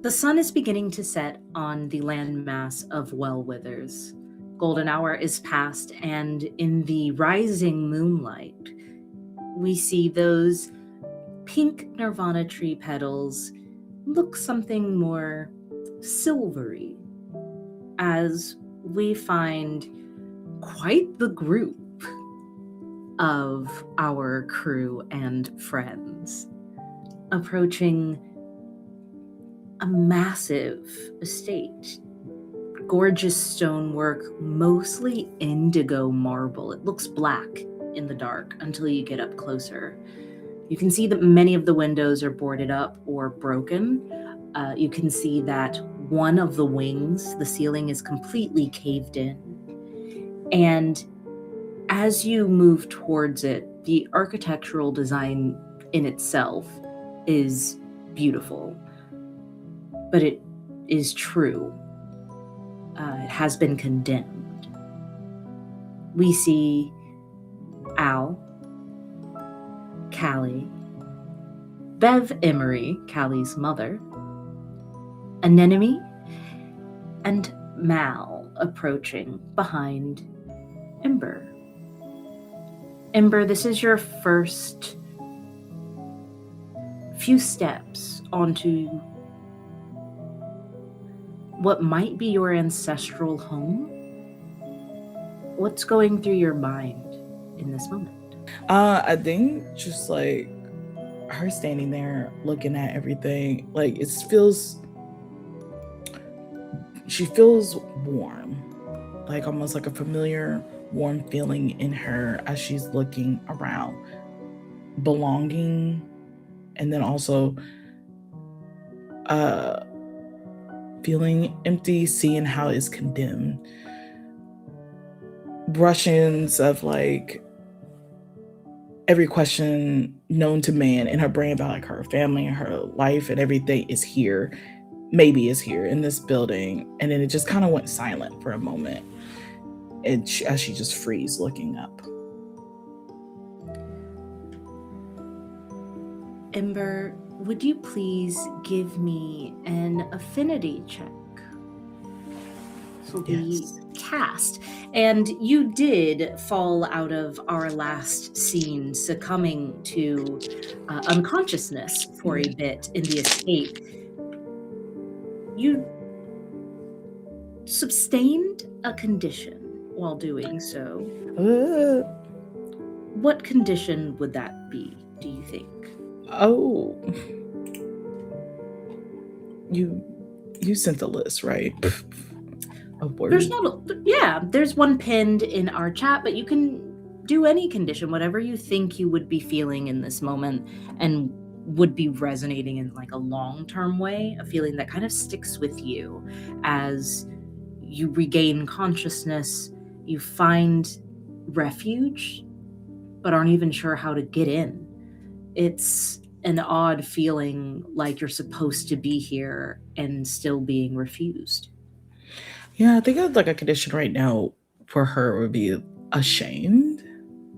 The sun is beginning to set on the landmass of Wellwithers. Golden hour is past, and in the rising moonlight, we see those pink Nirvana tree petals look something more silvery, as we find quite the group of our crew and friends approaching a massive estate. Gorgeous stonework, mostly indigo marble. It looks black in the dark until you get up closer. You can see that many of the windows are boarded up or broken. You can see that one of the wings, the ceiling is completely caved in. And as you move towards it, the architectural design in itself is beautiful, but it is true. It has been condemned. We see Al, Callie, Bev Emory, Callie's mother, Anemone, and Mal approaching behind Ember. Ember, this is your first few steps onto what might be your ancestral home. What's going through your mind in this moment? I think just like her standing there looking at everything, like she feels warm, like almost like a familiar warm feeling in her as she's looking around, belonging, and then also feeling empty, seeing how it's condemned. Russians of like every question known to man in her brain about like her family and her life and everything is here, maybe is here in this building. And then it just kind of went silent for a moment, and as she just frees looking up. Ember, would you please give me an affinity check? This will be cast. And you did fall out of our last scene, succumbing to unconsciousness for a bit in the escape. You sustained a condition while doing so. What condition would that be, do you think? Oh, you sent the list, right? There's one pinned in our chat, but you can do any condition, whatever you think you would be feeling in this moment and would be resonating in like a long-term way, a feeling that kind of sticks with you as you regain consciousness, you find refuge, but aren't even sure how to get in. It's an odd feeling like you're supposed to be here and still being refused. Yeah, I think I'd like a condition right now for her would be ashamed,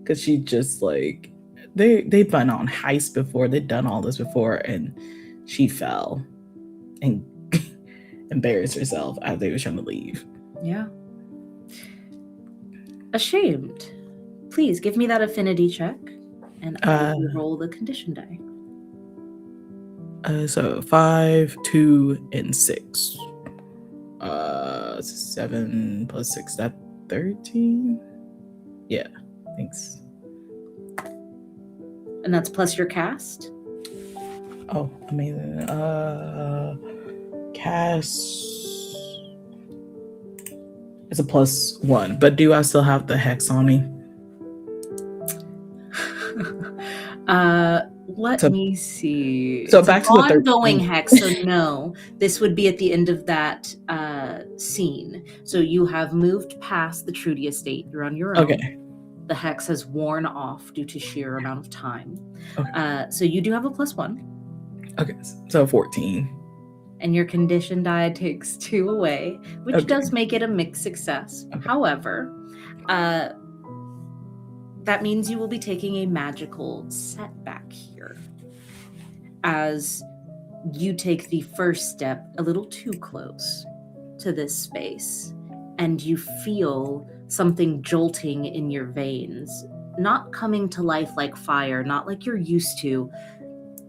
because she just like they've been on Heist before, they've done all this before, and she fell and embarrassed herself as they were trying to leave. Yeah. Ashamed. Please give me that affinity check, and I will roll the condition die. So 5, 2, and 6. 7 plus 6, that 13? Yeah, thanks. And that's plus your cast? Oh, amazing. Cast is a +1, but do I still have the hex on me? Let me see. So it's back to the ongoing hex, so no. This would be at the end of that scene. So you have moved past the Trudy estate. You're on your own. Okay. The hex has worn off due to sheer amount of time. Okay. So you do have a +1. Okay, so 14. And your condition die takes 2 away, which does make it a mixed success. Okay. However, that means you will be taking a magical setback here, as you take the first step a little too close to this space, and you feel something jolting in your veins, not coming to life like fire, not like you're used to,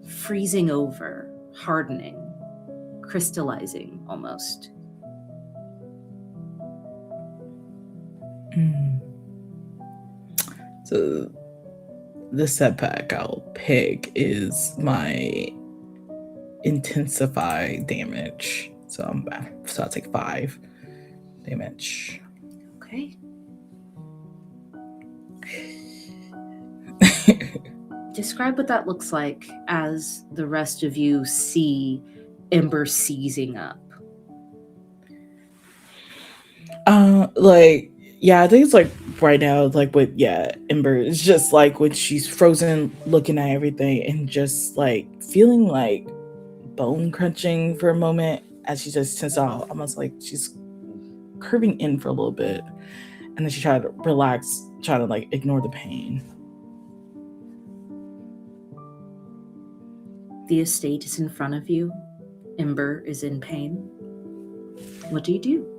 freezing over, hardening, crystallizing almost. So the setback I'll pick is my intensify damage. So I'll take 5 damage. Okay. Describe what that looks like as the rest of you see Ember seizing up. I think it's like right now, like with Ember, it's just like when she's frozen, looking at everything and just like feeling like bone crunching for a moment as she just tenses out, almost like she's curving in for a little bit, and then she tried to relax, trying to like ignore the pain. The estate is in front of you. Ember is in pain. What do you do?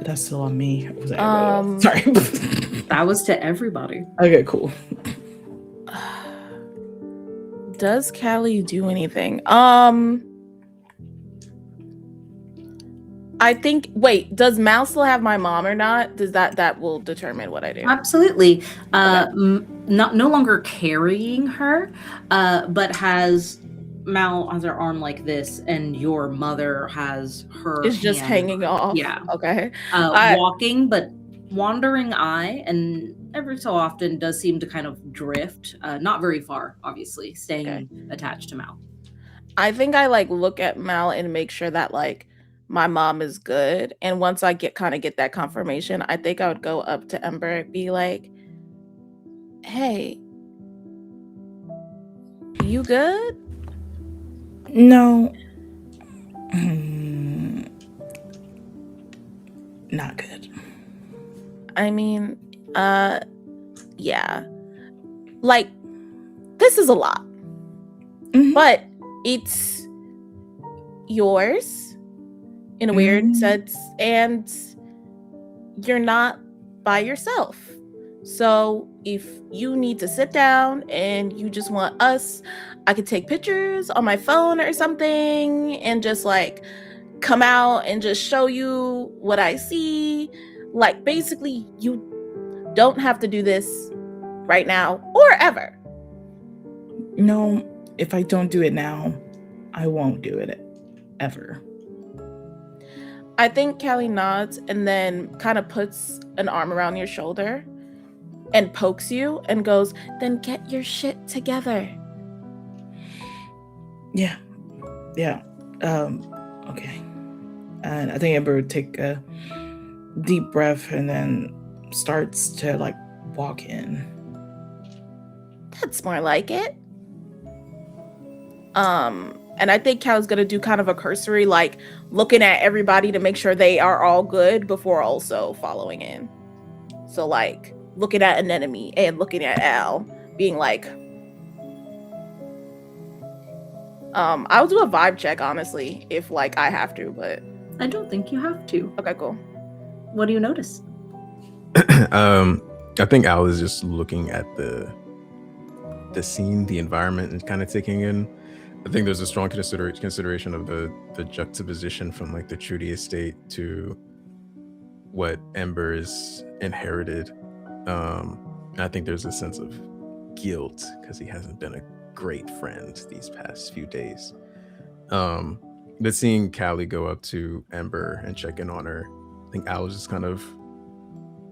That's still on me. Was that sorry. That was to everybody. Okay, cool. Does Callie do anything? I think. Wait, does Mal still have my mom or not? Does that will determine what I do? Absolutely. No longer carrying her, but has Mal has her arm like this, and your mother has her. It's just hanging off. Yeah. Okay. Walking, but wandering eye, and every so often does seem to kind of drift. Not very far, obviously, staying attached to Mal. I think I like look at Mal and make sure that like my mom is good. And once I get that confirmation, I think I would go up to Ember and be like, "Hey, you good?" No. Not good. I mean, yeah. Like, this is a lot. Mm-hmm. But it's yours in a weird sense, and you're not by yourself. So if you need to sit down and you just want us, I could take pictures on my phone or something and just like come out and just show you what I see. Like, basically, you don't have to do this right now or ever. No, if I don't do it now, I won't do it ever. I think Callie nods and then kind of puts an arm around your shoulder and pokes you and goes, "Then get your shit together." Yeah. Okay. And I think Ember would take a deep breath and then starts to like walk in. That's more like it. And I think Cal's gonna do kind of a cursory, like looking at everybody to make sure they are all good before also following in. So like looking at Anemone and looking at Al, being like, I'll do a vibe check, honestly, if like I have to, but I don't think you have to. Okay, cool. What do you notice? I think Al is just looking at the scene, the environment, and kind of taking in. I think there's a strong consideration of the juxtaposition from like the Trudy estate to what Ember's inherited. I think there's a sense of guilt because he hasn't been a great friend these past few days. But seeing Callie go up to Ember and check in on her, I think Al was just kind of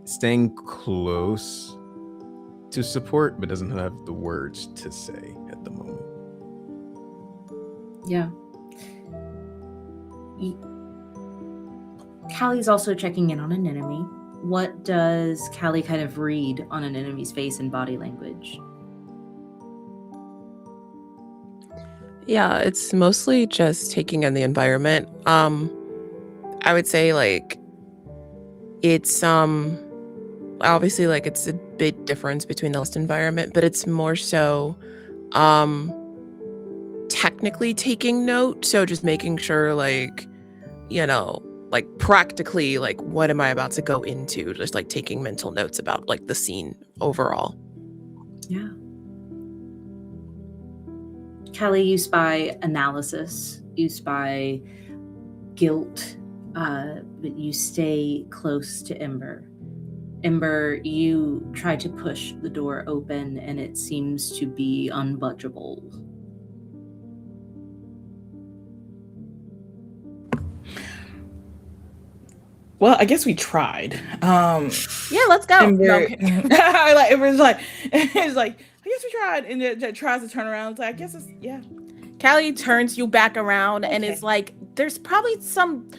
staying close to support, but doesn't have the words to say at the moment. Yeah. Callie's also checking in on an enemy. What does Callie kind of read on an enemy's face and body language? Yeah, it's mostly just taking in the environment. I would say like, it's obviously like it's a big difference between the last environment, but it's more so technically taking note, so just making sure like, you know, like practically like what am I about to go into, just like taking mental notes about like the scene overall. Yeah. Kelly, you spy analysis, you spy guilt, but you stay close to Ember. Ember, you try to push the door open and it seems to be unbudgeable. Well, I guess we tried. Yeah, let's go. Ember, No, I'm kidding. like Ember's like, it's like, I guess we tried, and it tries to turn around. It's like, I guess it's yeah. Callie turns you back around and is like, there's probably some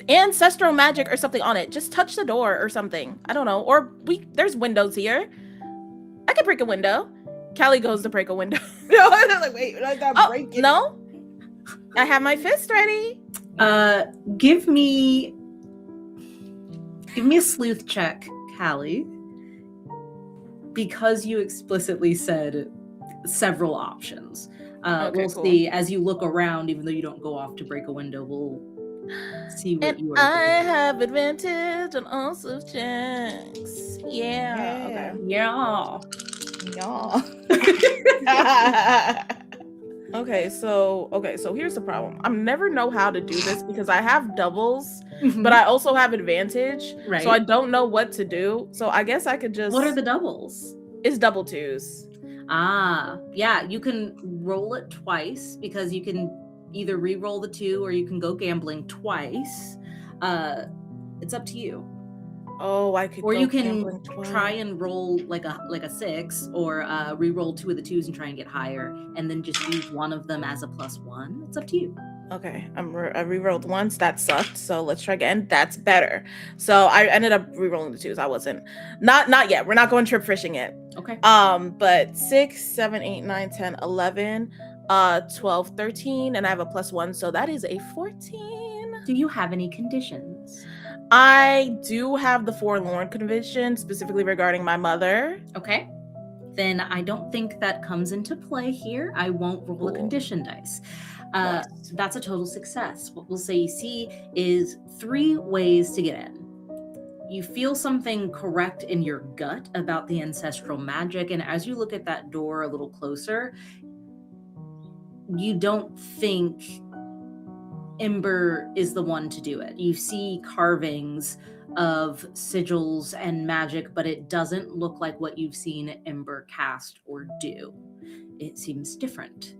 ancestral magic or something on it. Just touch the door or something. I don't know. Or there's windows here. I could break a window. Callie goes to break a window. No, like wait, I gotta break it. No, I have my fist ready. Give me a sleuth check, Callie, because you explicitly said several options. We'll see as you look around, even though you don't go off to break a window, we'll see what you are I doing. have advantage on all sleuth checks. Yeah. Yeah. Okay, so here's the problem. I never know how to do this because I have doubles, but I also have advantage. Right. So I don't know what to do. So I guess I could just... What are the doubles? It's double twos. Yeah, you can roll it twice because you can either re-roll the 2 or you can go gambling twice. It's up to you. Oh, I could. Or go you can gambling twice. try and roll like a 6, or re-roll 2 of the 2s and try and get higher, and then just use one of them as a +1. It's up to you. Okay, I re-rolled once. That sucked. So let's try again. That's better. So I ended up re-rolling the 2s. I wasn't not yet. We're not going trip fishing yet. Okay. But 6, 7, 8, 9, 10, 11, 12, 13, and I have a +1, so that is a 14. Do you have any conditions? I do have the forlorn condition, specifically regarding my mother. Okay. Then I don't think that comes into play here. I won't roll a condition dice. That's a total success. What we'll say you see is 3 ways to get in. You feel something correct in your gut about the ancestral magic, and as you look at that door a little closer, you don't think Ember is the one to do it. You see carvings of sigils and magic, but it doesn't look like what you've seen Ember cast or do. It seems different.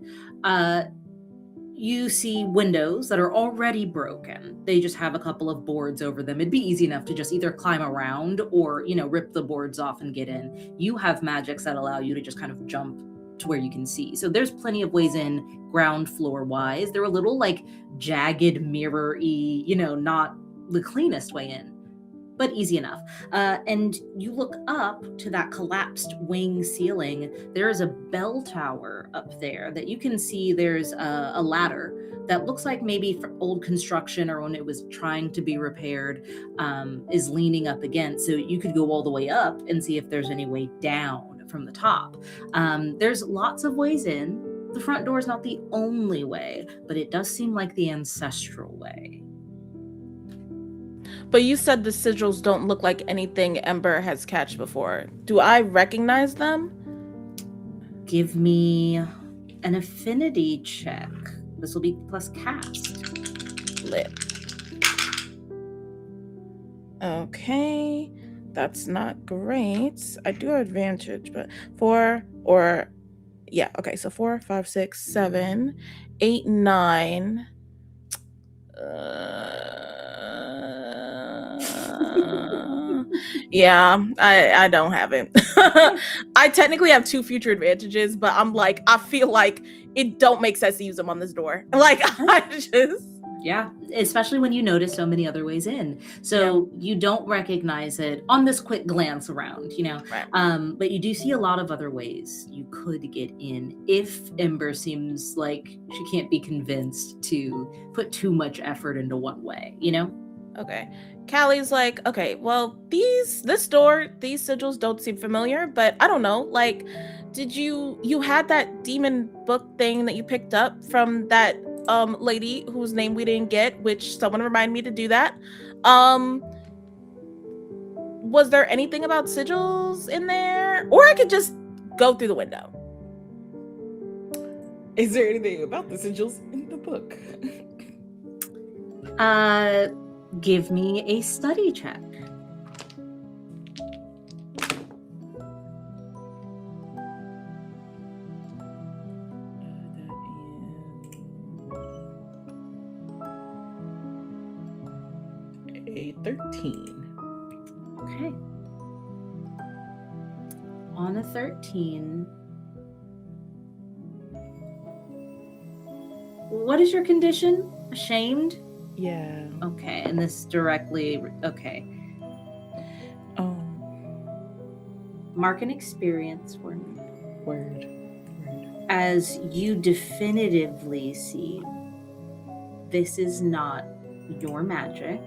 You see windows that are already broken. They just have a couple of boards over them. It'd be easy enough to just either climb around or, rip the boards off and get in. You have magics that allow you to just kind of jump to where you can see. So there's plenty of ways in ground floor wise. They're a little like jagged, mirror-y, not the cleanest way in, but easy enough. And you look up to that collapsed wing ceiling. There is a bell tower up there that you can see. There's a ladder that looks like maybe for old construction or when it was trying to be repaired, is leaning up against. So you could go all the way up and see if there's any way down from the top. There's lots of ways in. The front door is not the only way, but it does seem like the ancestral way. But you said the sigils don't look like anything Ember has catched before. Do I recognize them? Give me an affinity check. This will be plus cast. Lit. Okay. That's not great. I do have advantage, but 4 or... Yeah, okay, so 4, 5, 6, 7, 8, 9. Yeah, I don't have it. I technically have 2 future advantages, but I'm like, I feel like it don't make sense to use them on this door. Like, I just... Yeah, especially when you notice so many other ways in. So you don't recognize it on this quick glance around, Right. But you do see a lot of other ways you could get in if Ember seems like she can't be convinced to put too much effort into one way, Okay. Callie's like, okay, well, this door, these sigils don't seem familiar, but I don't know. Like, did you had that demon book thing that you picked up from that lady whose name we didn't get, which someone reminded me to do that. Was there anything about sigils in there? Or I could just go through the window. Is there anything about the sigils in the book? Give me a study check. That is a 13. Okay. On a 13. What is your condition? Ashamed? Yeah. Okay, and this directly. Okay. Mark an experience for me. Word. As you definitively see, this is not your magic.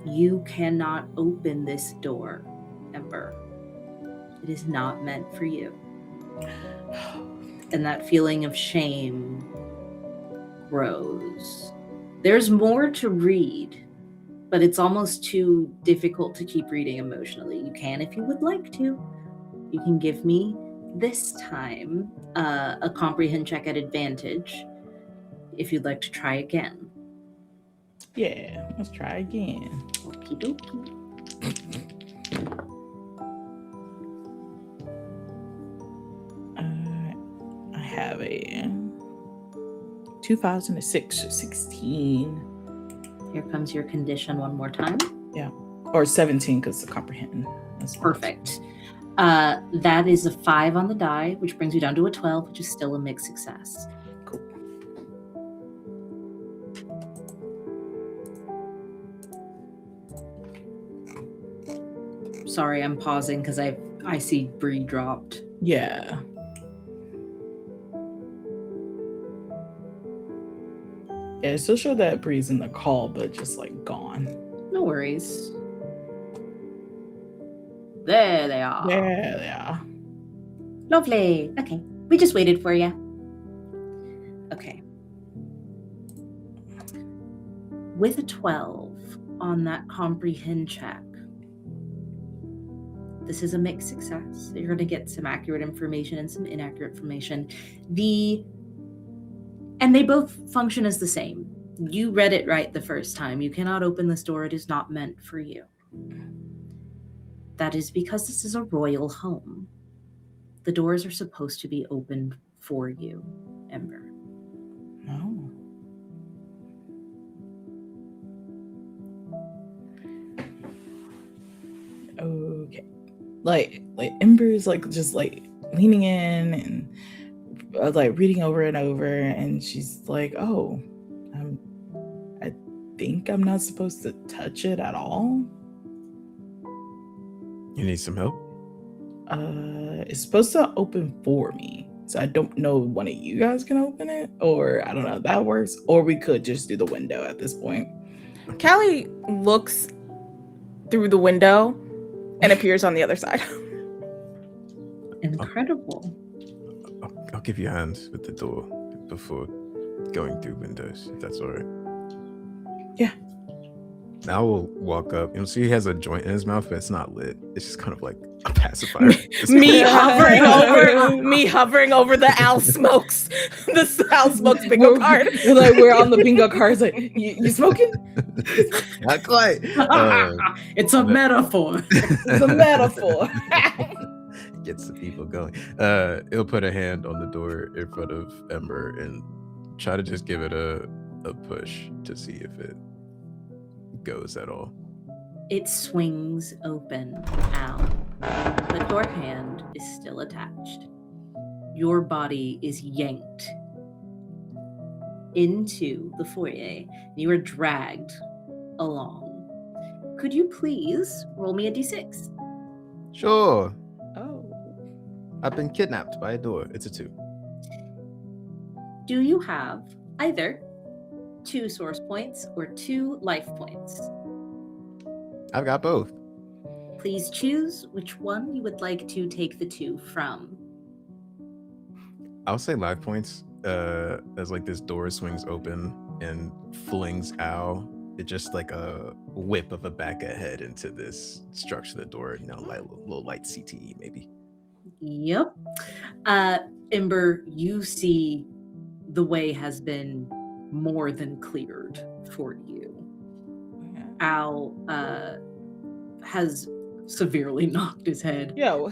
You cannot open this door, Ember. It is not meant for you. And that feeling of shame grows. There's more to read, but it's almost too difficult to keep reading emotionally. You can if you would like to. You can give me this time a comprehend check at advantage if you'd like to try again. Yeah, let's try again. Okie dokie. I have a 2006, 16. Here comes your condition one more time. Yeah, or 17 because the comprehend. That's Perfect. That is a 5 on the die, which brings you down to a 12, which is still a mixed success. Cool. Sorry, I'm pausing because I see Brie dropped. Yeah. Yeah, it still showed that Bree's in the call, but just like gone. No worries. There they are. There they are. Lovely. Okay. We just waited for you. Okay. With a 12 on that comprehend check, this is a mixed success. You're going to get some accurate information and some inaccurate information. And they both function as the same. You read it right the first time. You cannot open this door. It is not meant for you. That is because this is a royal home. The doors are supposed to be opened for you, Ember. No. Okay. Like Ember's like just like leaning in and like reading over and over, and she's like, "Oh, I think I'm not supposed to touch it at all." You need some help? It's supposed to open for me, so I don't know if one of you guys can open it, or I don't know if that works, or we could just do the window at this point. Callie looks through the window and appears on the other side. Incredible. I'll give you a hand with the door before going through windows, if that's all right. Yeah. Now we'll walk up. You'll see he has a joint in his mouth, but it's not lit. It's just kind of like a pacifier. me hovering over the Al Smokes. The Al Smokes bingo card. We're on the bingo cards. Like, you smoking? Not quite. It's a metaphor. It's a metaphor. Gets the people going. He'll put a hand on the door in front of Ember and try to just give it a push to see if it goes at all. It swings open, Al, but your hand is still attached. Your body is yanked into the foyer. You are dragged along. Could you please roll me a d6? Sure. Oh. I've been kidnapped by a door. It's a 2. Do you have either 2 source points or 2 life points? I've got both. Please choose which one you would like to take the 2 from. I'll say live points. As like this door swings open and flings Al. It's just like a whip of a back ahead into this structure of the door. Like a little light CTE maybe. Yep. Ember, you see the way has been more than cleared for you. Yeah. Al has severely knocked his head. Yo,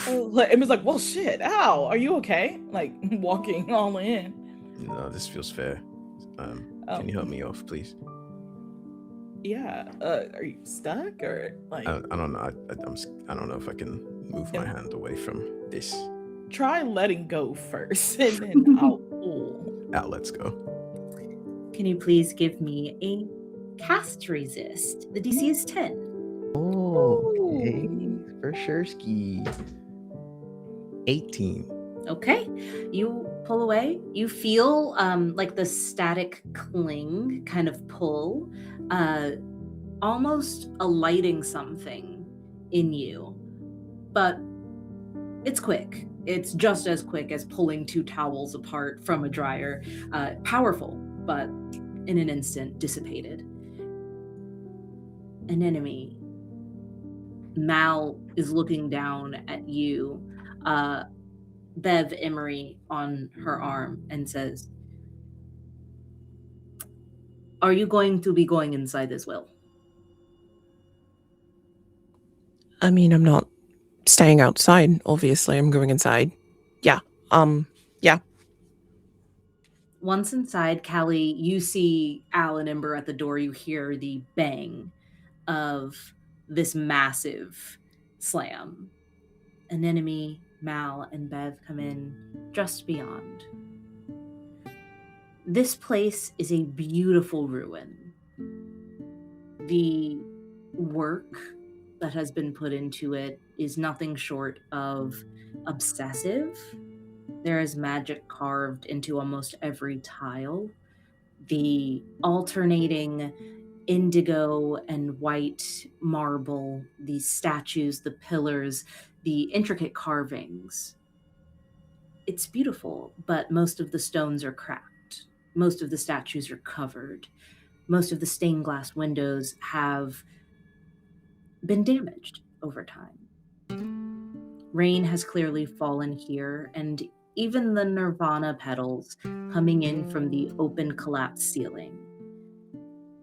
Emma's like, well, shit, ow, are you okay? Like, walking all in. No, this feels fair. Can you help me off, please? Yeah. Are you stuck or like? I don't know. I don't know if I can move my hand away from this. Try letting go first, and then I'll pull. Let's go. Can you please give me a cast resist? The DC is 10. Oh, okay. For sure, ski. 18. Okay. You pull away. You feel like the static cling kind of pull, almost alighting something in you. But it's quick. It's just as quick as pulling 2 towels apart from a dryer. Powerful, but in an instant dissipated. An enemy. Mal is looking down at you, Bev Emory on her arm, and says, "Are you going to be going inside as well?" I mean, I'm not staying outside, obviously. I'm going inside. Yeah. Yeah. Once inside, Callie, you see Al and Ember at the door. You hear the bang of this massive slam. An enemy, Mal, and Bev come in just beyond. This place is a beautiful ruin. The work that has been put into it is nothing short of obsessive. There is magic carved into almost every tile. The alternating indigo and white marble, the statues, the pillars, the intricate carvings. It's beautiful, but most of the stones are cracked. Most of the statues are covered. Most of the stained glass windows have been damaged over time. Rain has clearly fallen here, and even the nirvana petals coming in from the open collapsed ceiling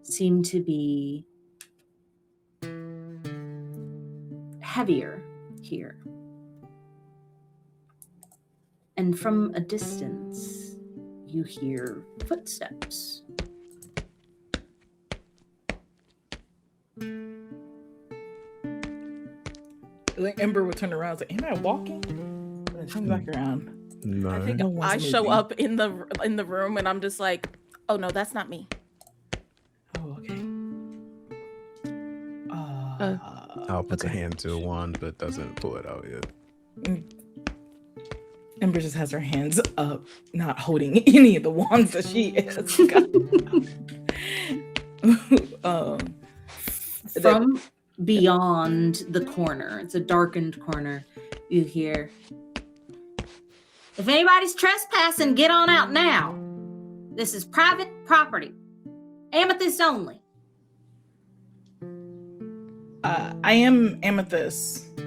seem to be heavier here. And from a distance, you hear footsteps. Like Ember would turn around and say, "Am I walking?" And then turn back around. No. I think No one's I show moving. up in the room and I'm just like, oh no, that's not me. Oh, okay. Al puts a hand to a wand, but doesn't pull it out yet. Ember just has her hands up, not holding any of the wands that she is. From beyond the corner, it's a darkened corner, you hear, "If anybody's trespassing, get on out now. This is private property. Amethyst only." I am Amethyst.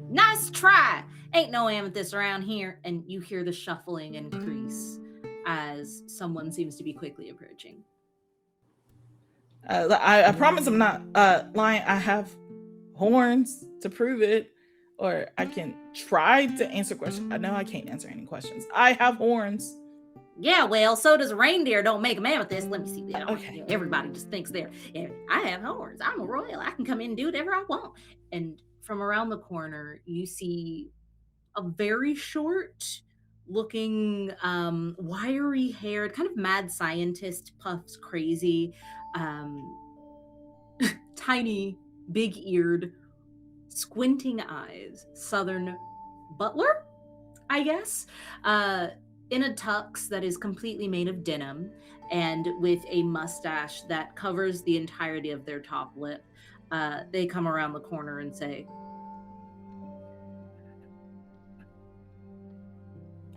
"Nice try. Ain't no amethyst around here." And you hear the shuffling increase as someone seems to be quickly approaching. I promise I'm not lying. I have horns to prove it, or I can try to answer questions. I know I can't answer any questions. I have horns. "Yeah, well, so does a reindeer. Don't make them amethyst." Let me see that. Okay. Everybody just thinks they're, "Yeah, I have horns. I'm a royal. I can come in and do whatever I want." And from around the corner, you see a very short looking, wiry haired, kind of mad scientist, puffs crazy, tiny, big eared, squinting eyes, southern butler, I guess, in a tux that is completely made of denim and with a mustache that covers the entirety of their top lip. they come around the corner and say,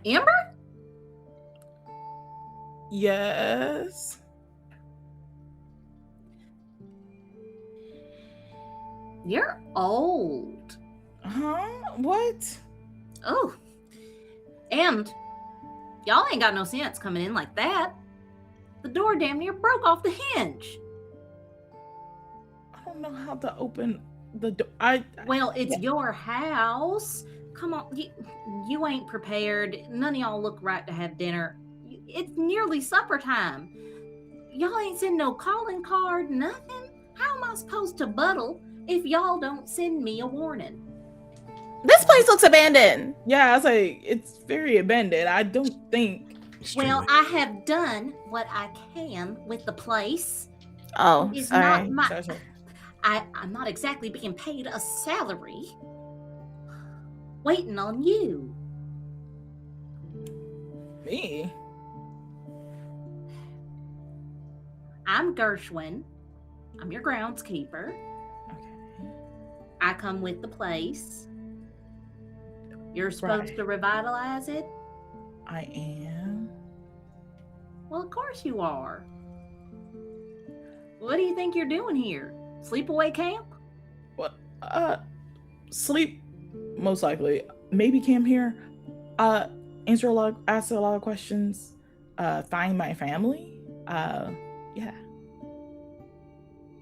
Ember? Yes. You're old. Huh? What? Oh. And y'all ain't got no sense coming in like that. The door damn near broke off the hinge. I don't know how to open the door. Well, it's your house. Come on, you ain't prepared. None of y'all look right to have dinner. It's nearly supper time. Y'all ain't send no calling card, nothing. How am I supposed to buddle if y'all don't send me a warning? This place looks abandoned. Yeah, I was like, it's very abandoned. I don't think. Well, I have done what I can with the place. Oh, It's sorry. not my. Sorry. I'm not exactly being paid a salary. Waiting on you. Me? I'm Gershwin. I'm your groundskeeper. Okay. I come with the place. You're supposed to revitalize it? I am. Well, of course you are. What do you think you're doing here? Sleepaway camp? What? Sleep, most likely. Maybe camp here. Ask a lot of questions. Find my family. Yeah.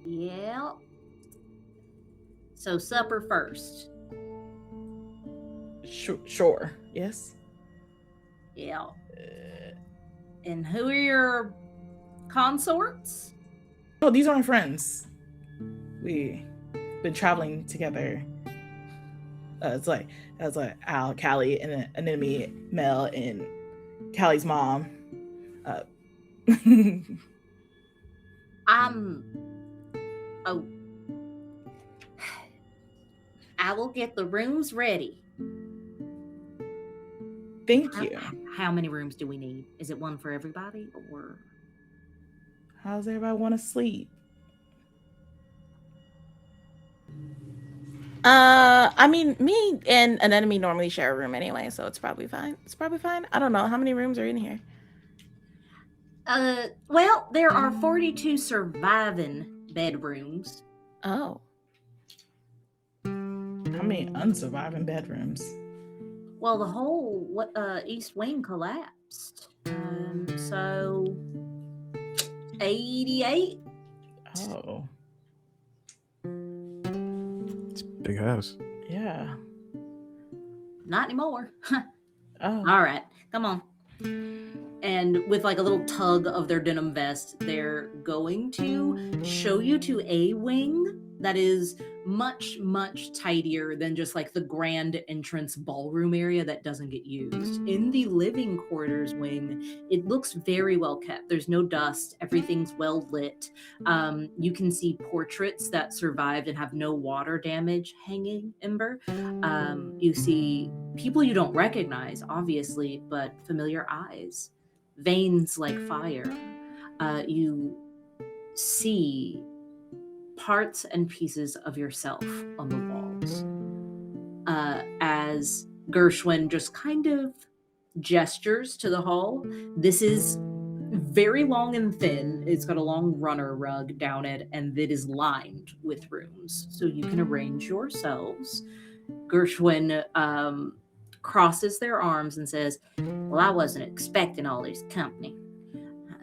Yeah. So supper first. Sure. Yes. Yeah. And who are your consorts? Oh, these are my friends. We've been traveling together. It's like Al, Callie, and an enemy Mel, and Callie's mom. Oh. I will get the rooms ready. Thank you. How many rooms do we need? Is it one for everybody, or? How's everybody want to sleep? I mean, me and an enemy normally share a room anyway, so it's probably fine. I don't know how many rooms are in here. Well, there are 42 surviving bedrooms. Oh. How many unsurviving bedrooms? Well, the whole east wing collapsed. So 88. Oh. It's a big house. Yeah. Not anymore. Oh. All right, come on. And with like a little tug of their denim vest, they're going to show you to a wing that is much, much tidier than just like the grand entrance ballroom area that doesn't get used. In the living quarters wing, it looks very well kept. There's no dust. Everything's well lit. You can see portraits that survived and have no water damage hanging, Ember. You see people you don't recognize, obviously, but familiar eyes. Veins like fire. You see parts and pieces of yourself on the walls. As Gershwin just kind of gestures to the hall, this is very long and thin. It's got a long runner rug down it, and it is lined with rooms, so you can arrange yourselves. Gershwin crosses their arms and says, well, I wasn't expecting all this company.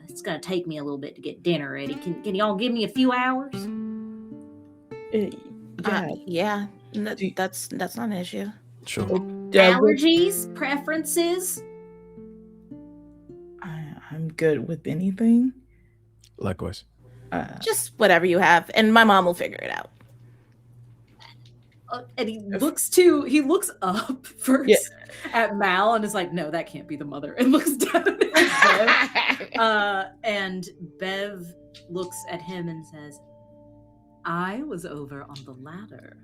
It's going to take me a little bit to get dinner ready. Can y'all give me a few hours? Yeah. That's not an issue. Sure. Allergies, preferences? I'm good with anything. Likewise. Just whatever you have, and my mom will figure it out. And he looks up first at Mal and is like, no, that can't be the mother, and looks down at Bev. And Bev looks at him and says, I was over on the ladder.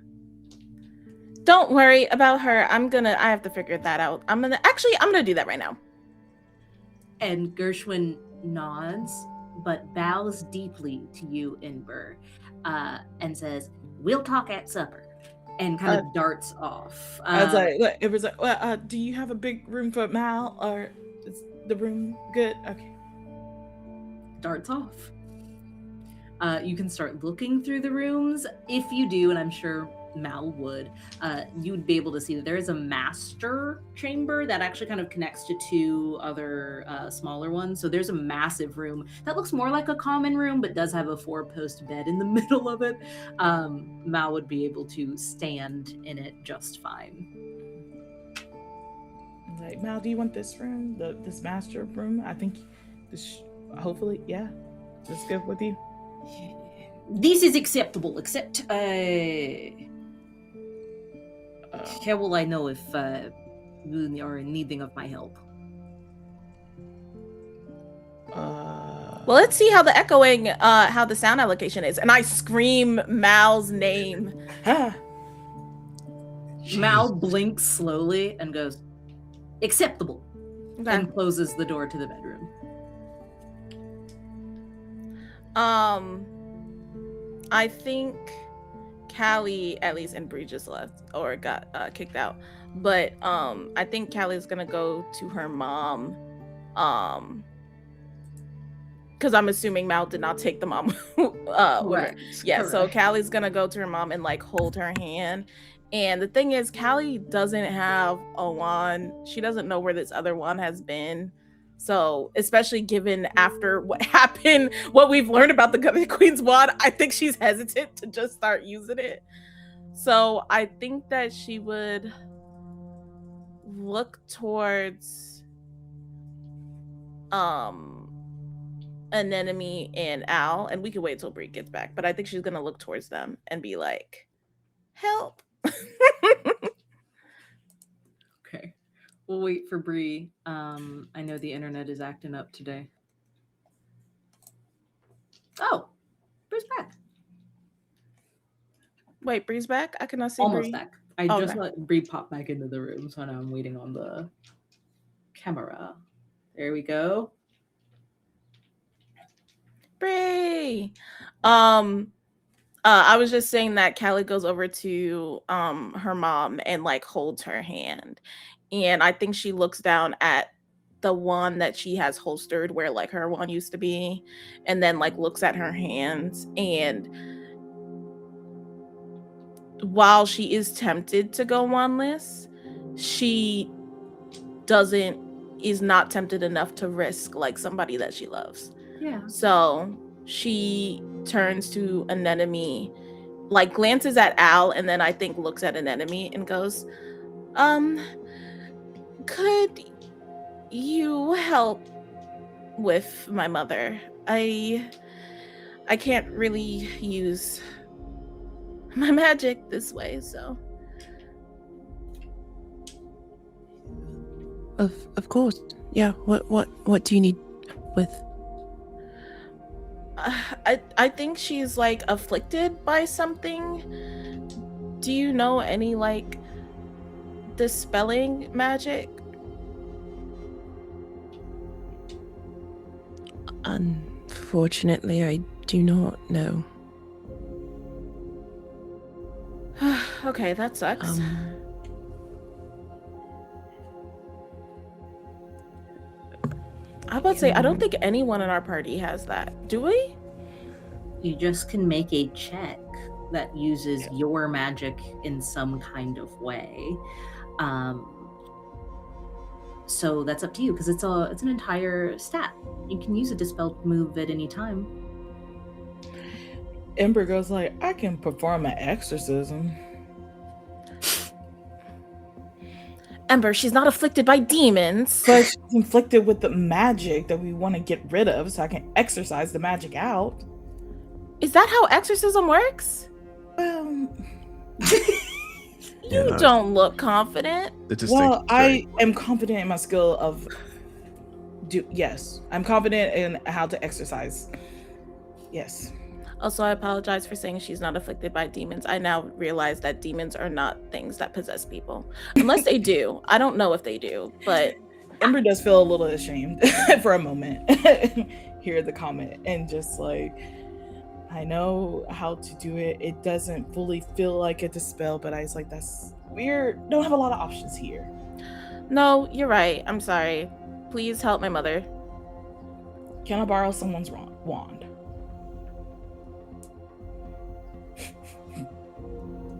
Don't worry about her. I have to figure that out. I'm gonna do that right now. And Gershwin nods, but bows deeply to you, Ember, and says, We'll talk at supper. And kind of darts off. I was like, look, it was like, well, do you have a big room for Mal, or is the room good? Okay. Darts off. You can start looking through the rooms. If you do, and I'm sure Mal would, you would be able to see that there is a master chamber that actually kind of connects to two other smaller ones. So there's a massive room that looks more like a common room, but does have a 4-post bed in the middle of it. Mal would be able to stand in it just fine. Like, Mal, do you want this room, this master room? I think this, hopefully, yeah, this is good with you. This is acceptable, except how will I know if you are in needing of my help? Well, let's see how the echoing, how the sound allocation is. And I scream Mal's name. Mal blinks slowly and goes, acceptable, Okay. and closes the door to the bedroom. I think Callie, at least, and Brie just left or got kicked out. But I think Callie's gonna go to her mom. Because I'm assuming Mal did not take the mom. Right. Yeah, so Correct. Callie's gonna go to her mom and like hold her hand. And the thing is, Callie doesn't have a wand. She doesn't know where this other wand has been. So, especially given after what happened, what we've learned about the Queen's wand, I think she's hesitant to just start using it. So, I think that she would look towards Anemone and Al, and we can wait till Brie gets back, but I think she's gonna look towards them and be like, help. Okay. We'll wait for Brie. I know the internet is acting up today. Oh, Brie's back. Wait, Brie's back? I cannot see Almost Brie. back. I Oh, just okay. let Brie pop back into the room, so now I'm waiting on the camera. There we go. Brie. I was just saying that Callie goes over to her mom and like holds her hand. And I think she looks down at the wand that she has holstered where like her wand used to be, and then like looks at her hands. And while she is tempted to go wandless, she is not tempted enough to risk like somebody that she loves. Yeah. So she turns to Anemone, like glances at Al, and then I think looks at Anemone and goes, could you help with my mother? I can't really use my magic this way, so. Of course. Yeah. What do you need with? I think she's like afflicted by something. Do you know any like dispelling magic? Unfortunately, I do not know. Okay, that sucks. I would say I don't think anyone in our party has that. Do we? You just can make a check that uses your magic in some kind of way. So that's up to you, because it's an entire stat. You can use a dispel move at any time. Ember goes like, I can perform an exorcism. Ember, she's not afflicted by demons. But she's inflicted with the magic that we want to get rid of, so I can exorcise the magic out. Is that how exorcism works? Well, You don't look confident. well, I am confident in my skill of yes. I'm confident in how to exercise. Yes. Also, I apologize for saying she's not afflicted by demons. I now realize that demons are not things that possess people. Unless they do. I don't know if they do, but Ember does feel a little ashamed for a moment. Hear the comment and just like, I know how to do it. It doesn't fully feel like a dispel, but I was like, that's weird. Don't have a lot of options here. No, you're right. I'm sorry. Please help my mother. Can I borrow someone's wand?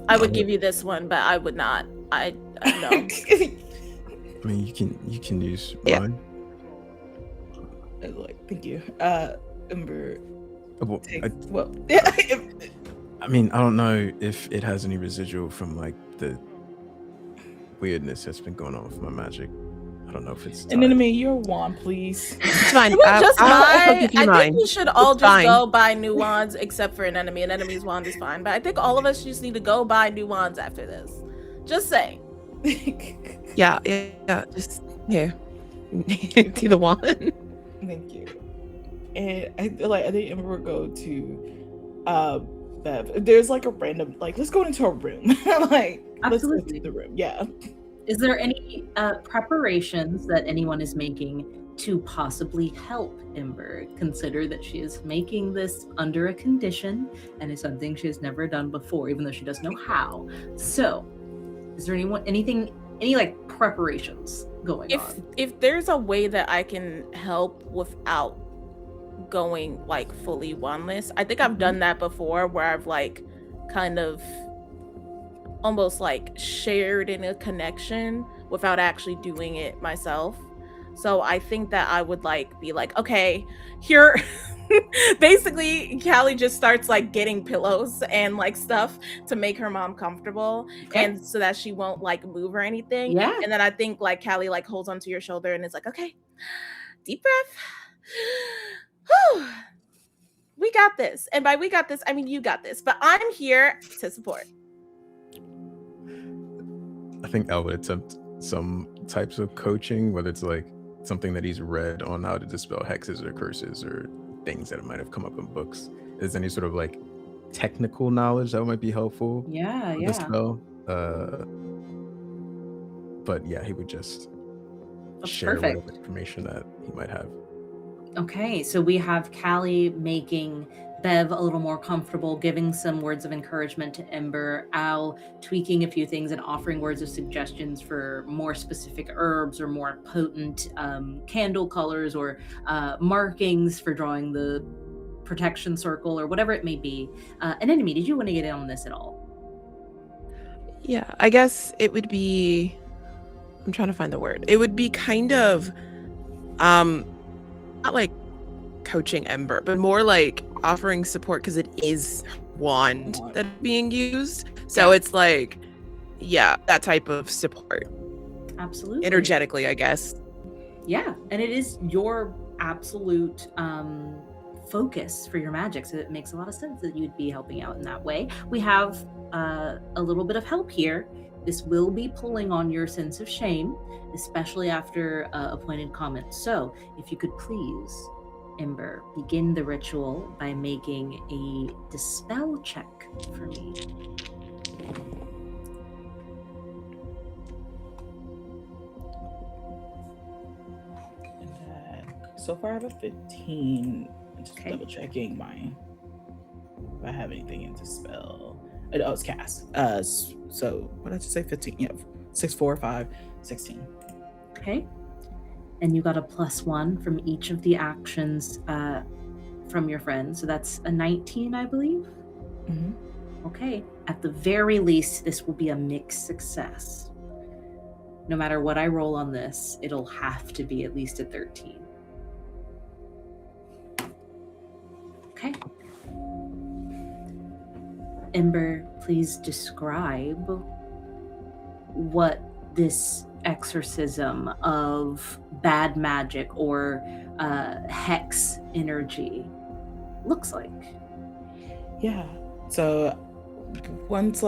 I would give you this one, but I would not. I no. I mean, you can use Yeah. mine. Like, thank you. Ember. Well, Well, I mean, I don't know if it has any residual from like the weirdness that's been going on with my magic. I don't know if it's tied. Anemone, your wand, please. It's fine. Can we just I'll buy? give you I mine. think we should all It's just fine. go buy new wands, except for an enemy. An enemy's wand is fine, but I think all of us just need to go buy new wands after this. Just saying. Yeah. Just here. Do the one. Thank you. And I think Ember will go to Bev. There's like a random let's go into a room. Let's go Absolutely. to the room. Yeah. Is there any preparations that anyone is making to possibly help Ember? Consider that she is making this under a condition and it's something she has never done before, even though she does know how. So, is there any like preparations going on? If there's a way that I can help without going like fully wandless, I think I've done that before, where I've like kind of almost like shared in a connection without actually doing it myself. So I think that I would like be like, okay, here basically Callie just starts like getting pillows and like stuff to make her mom comfortable, Okay. and so that she won't like move or anything. Yeah. And then I think like Callie like holds onto your shoulder and is like, okay, deep breath. Whew. We got this. And by we got this, I mean you got this. But I'm here to support. I think Al would attempt some types of coaching, whether it's like something that he's read on how to dispel hexes or curses or things that might have come up in books. Is any sort of like technical knowledge that might be helpful Yeah, for the spell? But yeah, he would just That's share perfect. whatever information that he might have. Okay, so we have Callie making Bev a little more comfortable, giving some words of encouragement to Ember, Al tweaking a few things and offering words of suggestions for more specific herbs or more potent candle colors or markings for drawing the protection circle or whatever it may be. An enemy, did you want to get in on this at all? Yeah, I guess it would be, I'm trying to find the word. It would be kind of not like coaching Ember, but more like offering support, because it is wand that's being used. So it's like, yeah, that type of support. Absolutely. Energetically, I guess. Yeah, and it is your absolute focus for your magic, so it makes a lot of sense that you'd be helping out in that way. We have a little bit of help here. This will be pulling on your sense of shame, especially after a pointed comment. So if you could please, Ember, begin the ritual by making a dispel check for me. So far I have a 15. Just Okay. double checking if I have anything in dispel. Oh, it's cast. So what did I just say? 15. Yeah, 6, 4, 5, 16. Okay. And you got a +1 from each of the actions from your friend. So that's a 19, I believe. Mm-hmm. Okay. At the very least, this will be a mixed success. No matter what I roll on this, it'll have to be at least a 13. Okay. Ember, please describe what this exorcism of bad magic or hex energy looks like. Yeah. So once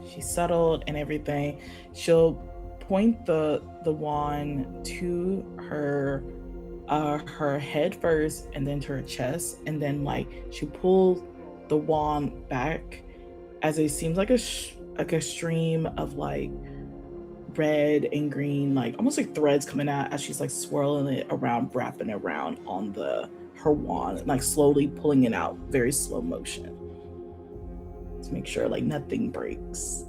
she's settled and everything, she'll point the wand to her head first, and then to her chest, and then she pulls the wand back as it seems like a stream of red and green, almost like threads coming out as she's swirling it around, wrapping it around on her wand, like slowly pulling it out, very slow motion, to make sure like nothing breaks.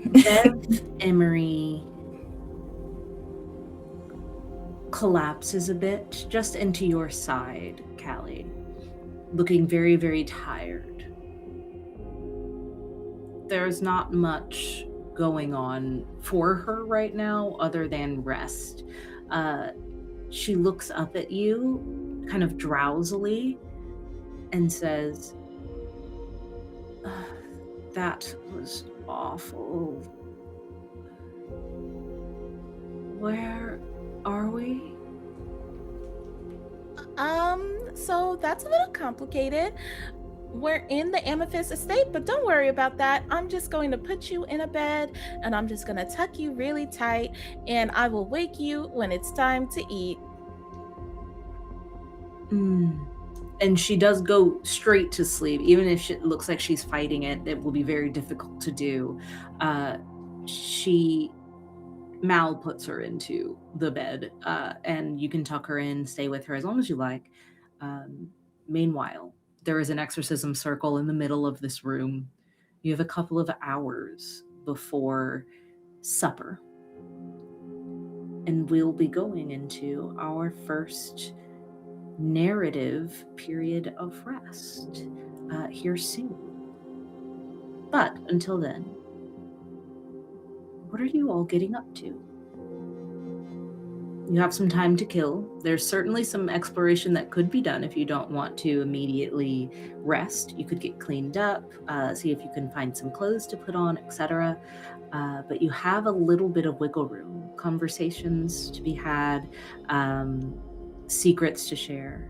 Bev Emory collapses a bit just into your side, Callie, looking very, very tired. There's not much going on for her right now other than rest. She looks up at you kind of drowsily and says, that was awful. Where are we? So that's a little complicated. We're in the Amethyst Estate, but don't worry about that. I'm just going to put you in a bed and I'm just going to tuck you really tight and I will wake you when it's time to eat. And she does go straight to sleep. Even if it looks like she's fighting it, it will be very difficult to do. Mal puts her into the bed, and you can tuck her in, stay with her as long as you like. Meanwhile, there is an exorcism circle in the middle of this room. You have a couple of hours before supper. And we'll be going into our first narrative period of rest here soon. But until then, what are you all getting up to? You have some time to kill. There's certainly some exploration that could be done if you don't want to immediately rest. You could get cleaned up, see if you can find some clothes to put on, etc. But you have a little bit of wiggle room, conversations to be had, secrets to share.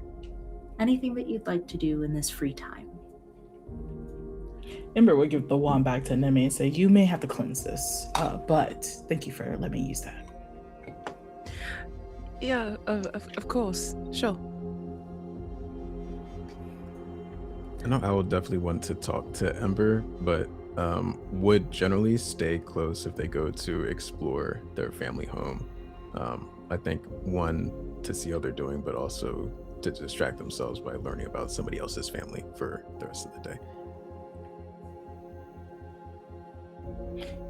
Anything that you'd like to do in this free time. Ember will give the wand back to Anemone and say, you may have to cleanse this, but thank you for letting me use that. Yeah, of course. Sure. I know I will definitely want to talk to Ember, but would generally stay close if they go to explore their family home. I think one, to see how they're doing, but also to distract themselves by learning about somebody else's family for the rest of the day.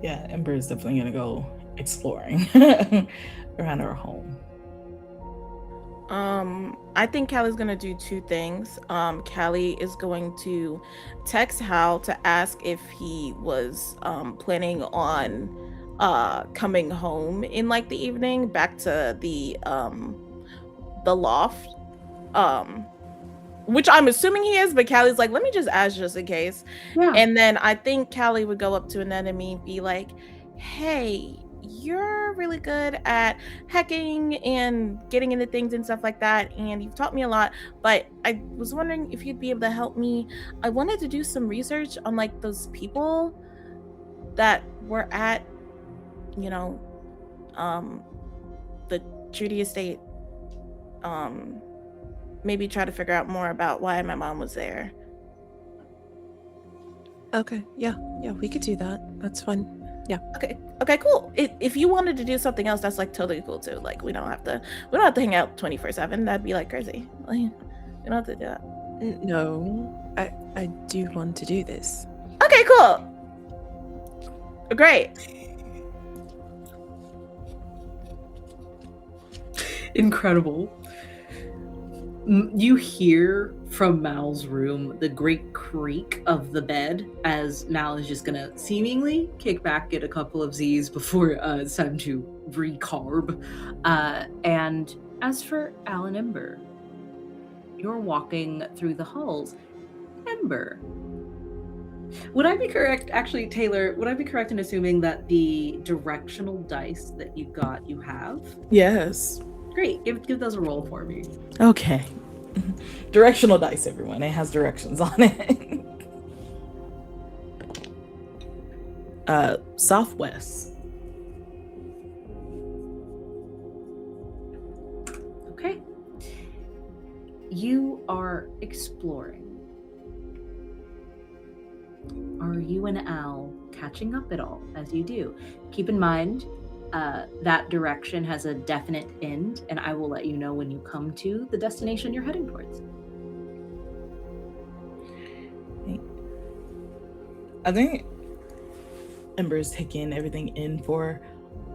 Yeah, Ember is definitely gonna go exploring around her home. I think Callie's gonna do two things. Callie is going to text Hal to ask if he was planning on coming home in like the evening back to the loft. Which I'm assuming he is, but Callie's like, let me just ask just in case. Yeah. And then I think Callie would go up to an enemy and be like, hey, you're really good at hacking and getting into things and stuff like that, and you've taught me a lot, but I was wondering if you'd be able to help me. I wanted to do some research on like those people that were at, you know, the Trudy Estate. Maybe try to figure out more about why my mom was there. Okay, yeah, we could do that. That's fine. Yeah. Okay, cool. If you wanted to do something else, that's like totally cool too. Like we don't have to hang out 24/7. That'd be like crazy. Like, we don't have to do that. No, I do want to do this. Okay, cool. Great. Incredible. You hear from Mal's room the great creak of the bed as Mal is just gonna seemingly kick back, get a couple of Z's before it's time to recarb. And as for Al and Ember, you're walking through the halls. Ember, would I be correct, actually, Taylor, would I be correct in assuming that the directional dice that you got, you have? Yes. Great, give those a roll for me. Okay. Directional dice, everyone. It has directions on it. Southwest. Okay. You are exploring. Are you and Al catching up at all as you do? Keep in mind, that direction has a definite end, and I will let you know when you come to the destination you're heading towards. I think Ember is taking everything in for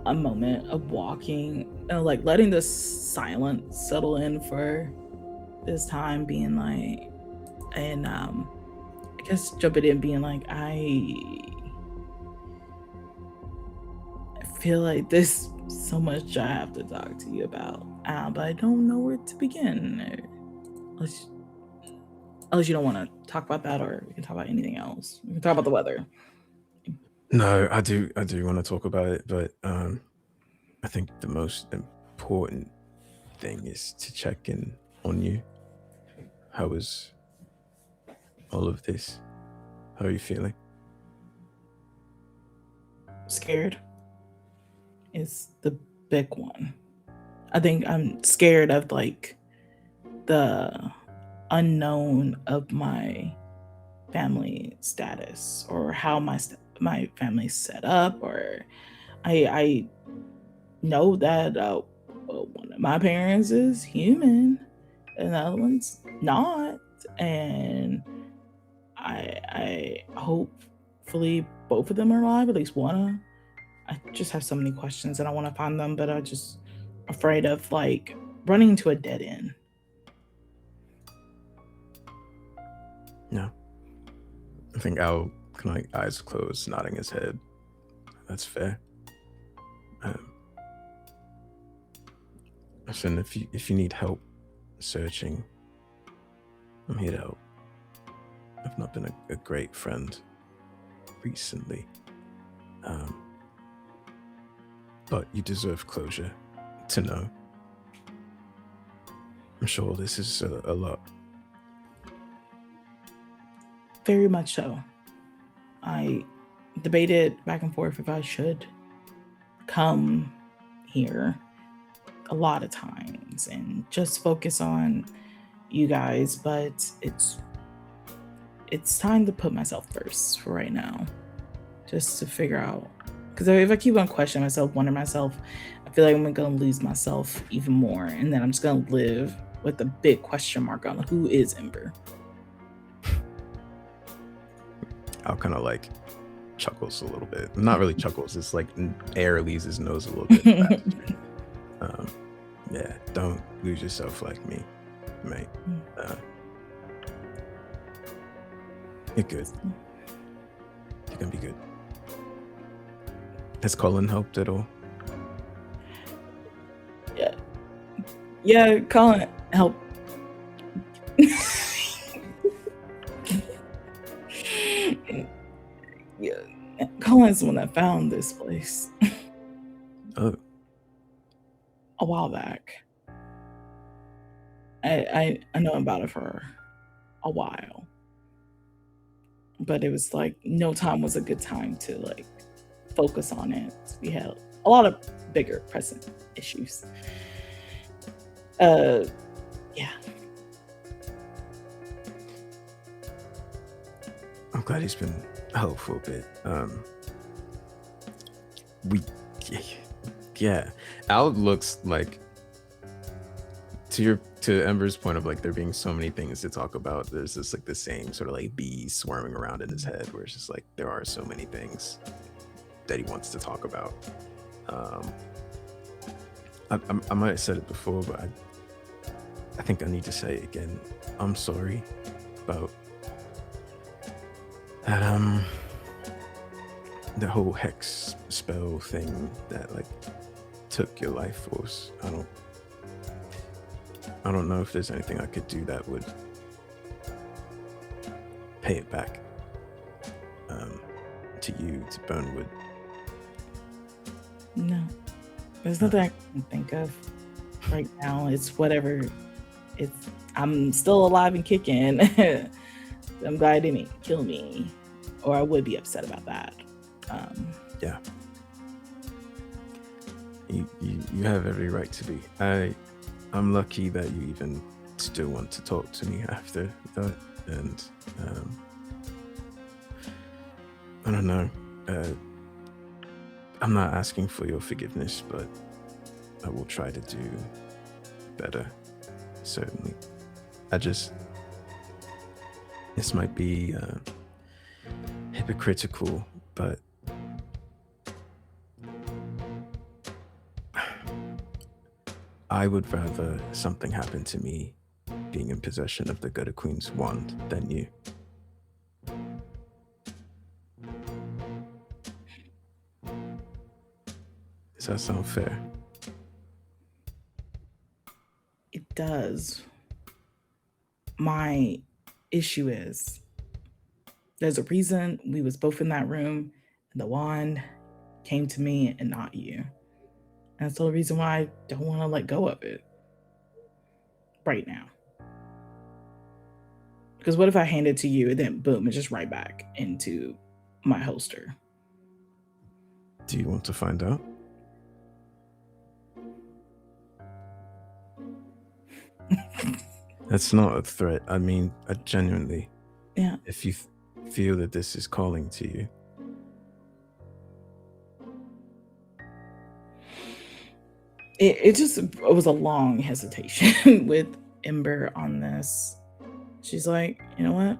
a moment of walking, like letting the silence settle in for this time, being like, and I guess jumping in, being like, I feel like there's so much I have to talk to you about, but I don't know where to begin. Unless you don't want to talk about that, or we can talk about anything else. We can talk about the weather. No, I do want to talk about it, but I think the most important thing is to check in on you. How is all of this? How are you feeling? Scared is the big one. I think I'm scared of like the unknown of my family status, or how my family's set up, or I know that one of my parents is human and the other one's not, and I hopefully both of them are alive, at least one. I just have so many questions and I want to find them, but I'm just afraid of like running into a dead end. No. I think Al, kind of like eyes closed, nodding his head. That's fair. Listen, if you need help searching, I'm here to help. I've not been a great friend recently. But you deserve closure to know. I'm sure this is a lot. Very much so. I debated back and forth if I should come here a lot of times and just focus on you guys, but it's time to put myself first for right now, just to figure out, because if I keep on questioning myself, wondering myself, I feel like I'm gonna lose myself even more, and then I'm just gonna live with a big question mark on who is Ember. Al kind of like chuckles a little bit. Not really chuckles. It's like air leaves his nose a little bit. Yeah, don't lose yourself like me, mate. You're good. You're gonna be good. Has Colin helped at all? Yeah, Colin helped. Yeah, Colin's the one that found this place. Oh. A while back. I know about it for a while, but it was like no time was a good time to like focus on it. We had a lot of bigger present issues. Yeah. I'm glad he's been helpful a bit. Yeah. Al looks like, to Ember's point of like there being so many things to talk about, there's just like the same sort of like bees swarming around in his head, where it's just like there are so many things that he wants to talk about. I might have said it before, but I think I need to say it again. I'm sorry about the whole hex spell thing that like took your life force. I don't know if there's anything I could do that would pay it back to you, to Burnwood. No, there's nothing I can think of right now. It's whatever. I'm still alive and kicking. I'm glad it didn't kill me, or I would be upset about that. Yeah. You have every right to be. I'm lucky that you even still want to talk to me after that, and I don't know. I'm not asking for your forgiveness, but I will try to do better, certainly. This might be hypocritical, but I would rather something happen to me being in possession of the Gutter Queen's wand than you. Does that sound fair? It does. My issue is there's a reason we was both in that room and the wand came to me and not you. And that's the only reason why I don't want to let go of it right now. Because what if I hand it to you and then boom, it's just right back into my holster? Do you want to find out? That's not a threat. I mean, genuinely. Yeah. If you feel that this is calling to you. It was a long hesitation with Ember on this. She's like, you know what?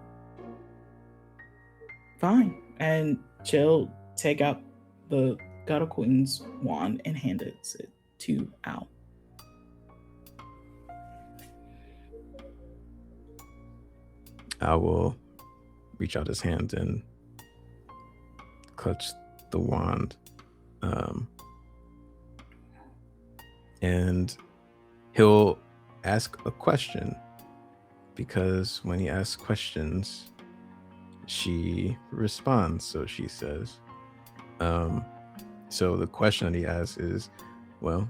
Fine. And she'll take out the Gutter Queen's wand and hand it to Al. Al will reach out his hand and clutch the wand. And he'll ask a question, because when he asks questions, she responds, so she says. So the question that he asks is, well,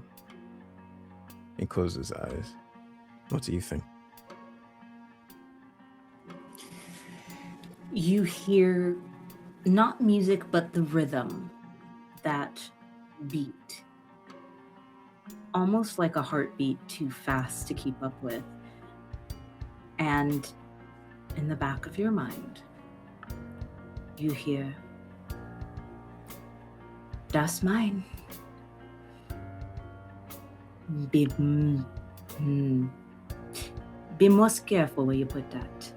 he closes his eyes. What do you think? You hear not music, but the rhythm, that beat. Almost like a heartbeat too fast to keep up with. And in the back of your mind, you hear, "Das mine. Be more careful where you put that,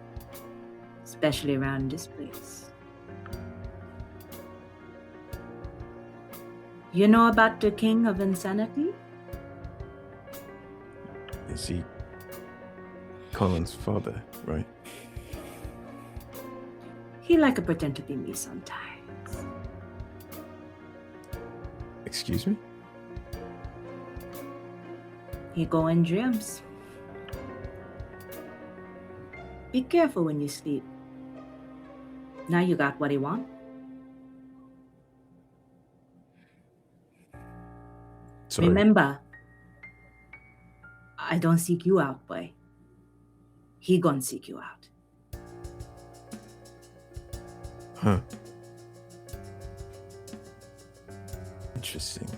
especially around this place. You know about the King of Insanity? Is he Colin's father, right? He like to pretend to be me sometimes. Excuse me? He go in dreams. Be careful when you sleep. Now you got what he want. Sorry. Remember, I don't seek you out, boy. He gonna seek you out. Huh. Interesting.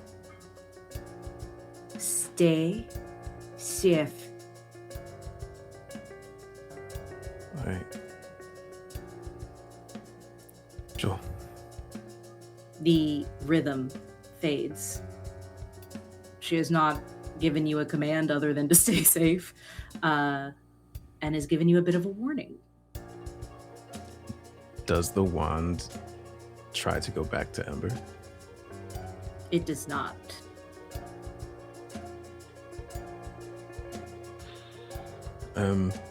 Stay safe. All right. Joel. The rhythm fades. She has not given you a command other than to stay safe, and has given you a bit of a warning. Does the wand try to go back to Ember? It does not.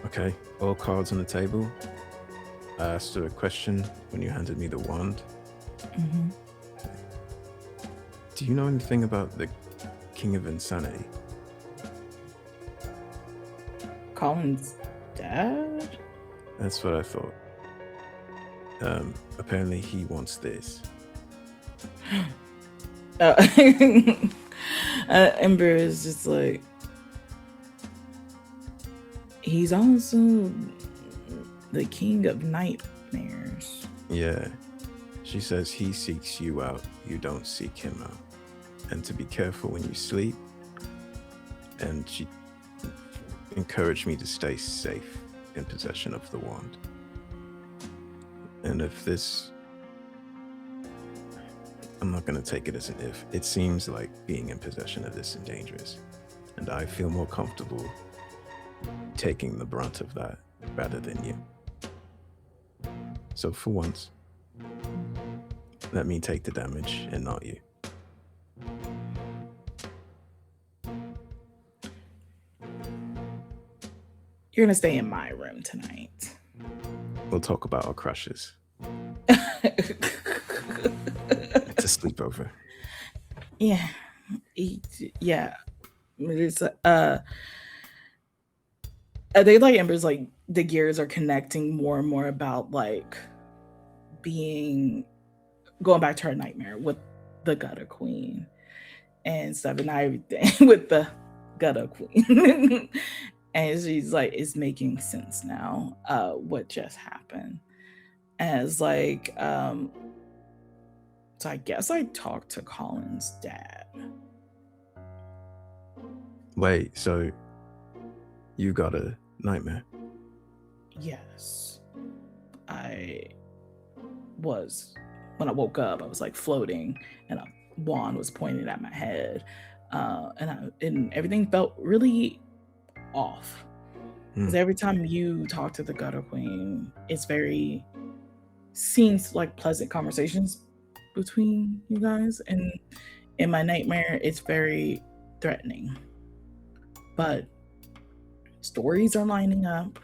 Okay. All cards on the table. I asked her a question when you handed me the wand. Mm-hmm. Do you know anything about the King of Insanity? Colin's dad? That's what I thought. Apparently he wants this. Ember is just like, he's also the king of nightmares. Yeah. She says he seeks you out, you don't seek him out. And to be careful when you sleep. And she encouraged me to stay safe in possession of the wand. And if this I'm not going to take it as an if. It seems like being in possession of this is dangerous, and I feel more comfortable taking the brunt of that rather than you. So for once, let me take the damage and not you. You're gonna stay in my room tonight. We'll talk about our crushes. It's a sleepover. Yeah. Yeah. It's I think like Ember's like the gears are connecting more and more about like going back to her nightmare with the gutter queen and stuff and everything with the gutter queen. And she's like, it's making sense now, what just happened. As like so I guess I talked to Colin's dad. Wait, so you got a nightmare? Yes. When I woke up, I was like floating and a wand was pointed at my head. And everything felt really off. Because every time you talk to the gutter queen, seems like pleasant conversations between you guys. And in my nightmare, it's very threatening. But stories are lining up,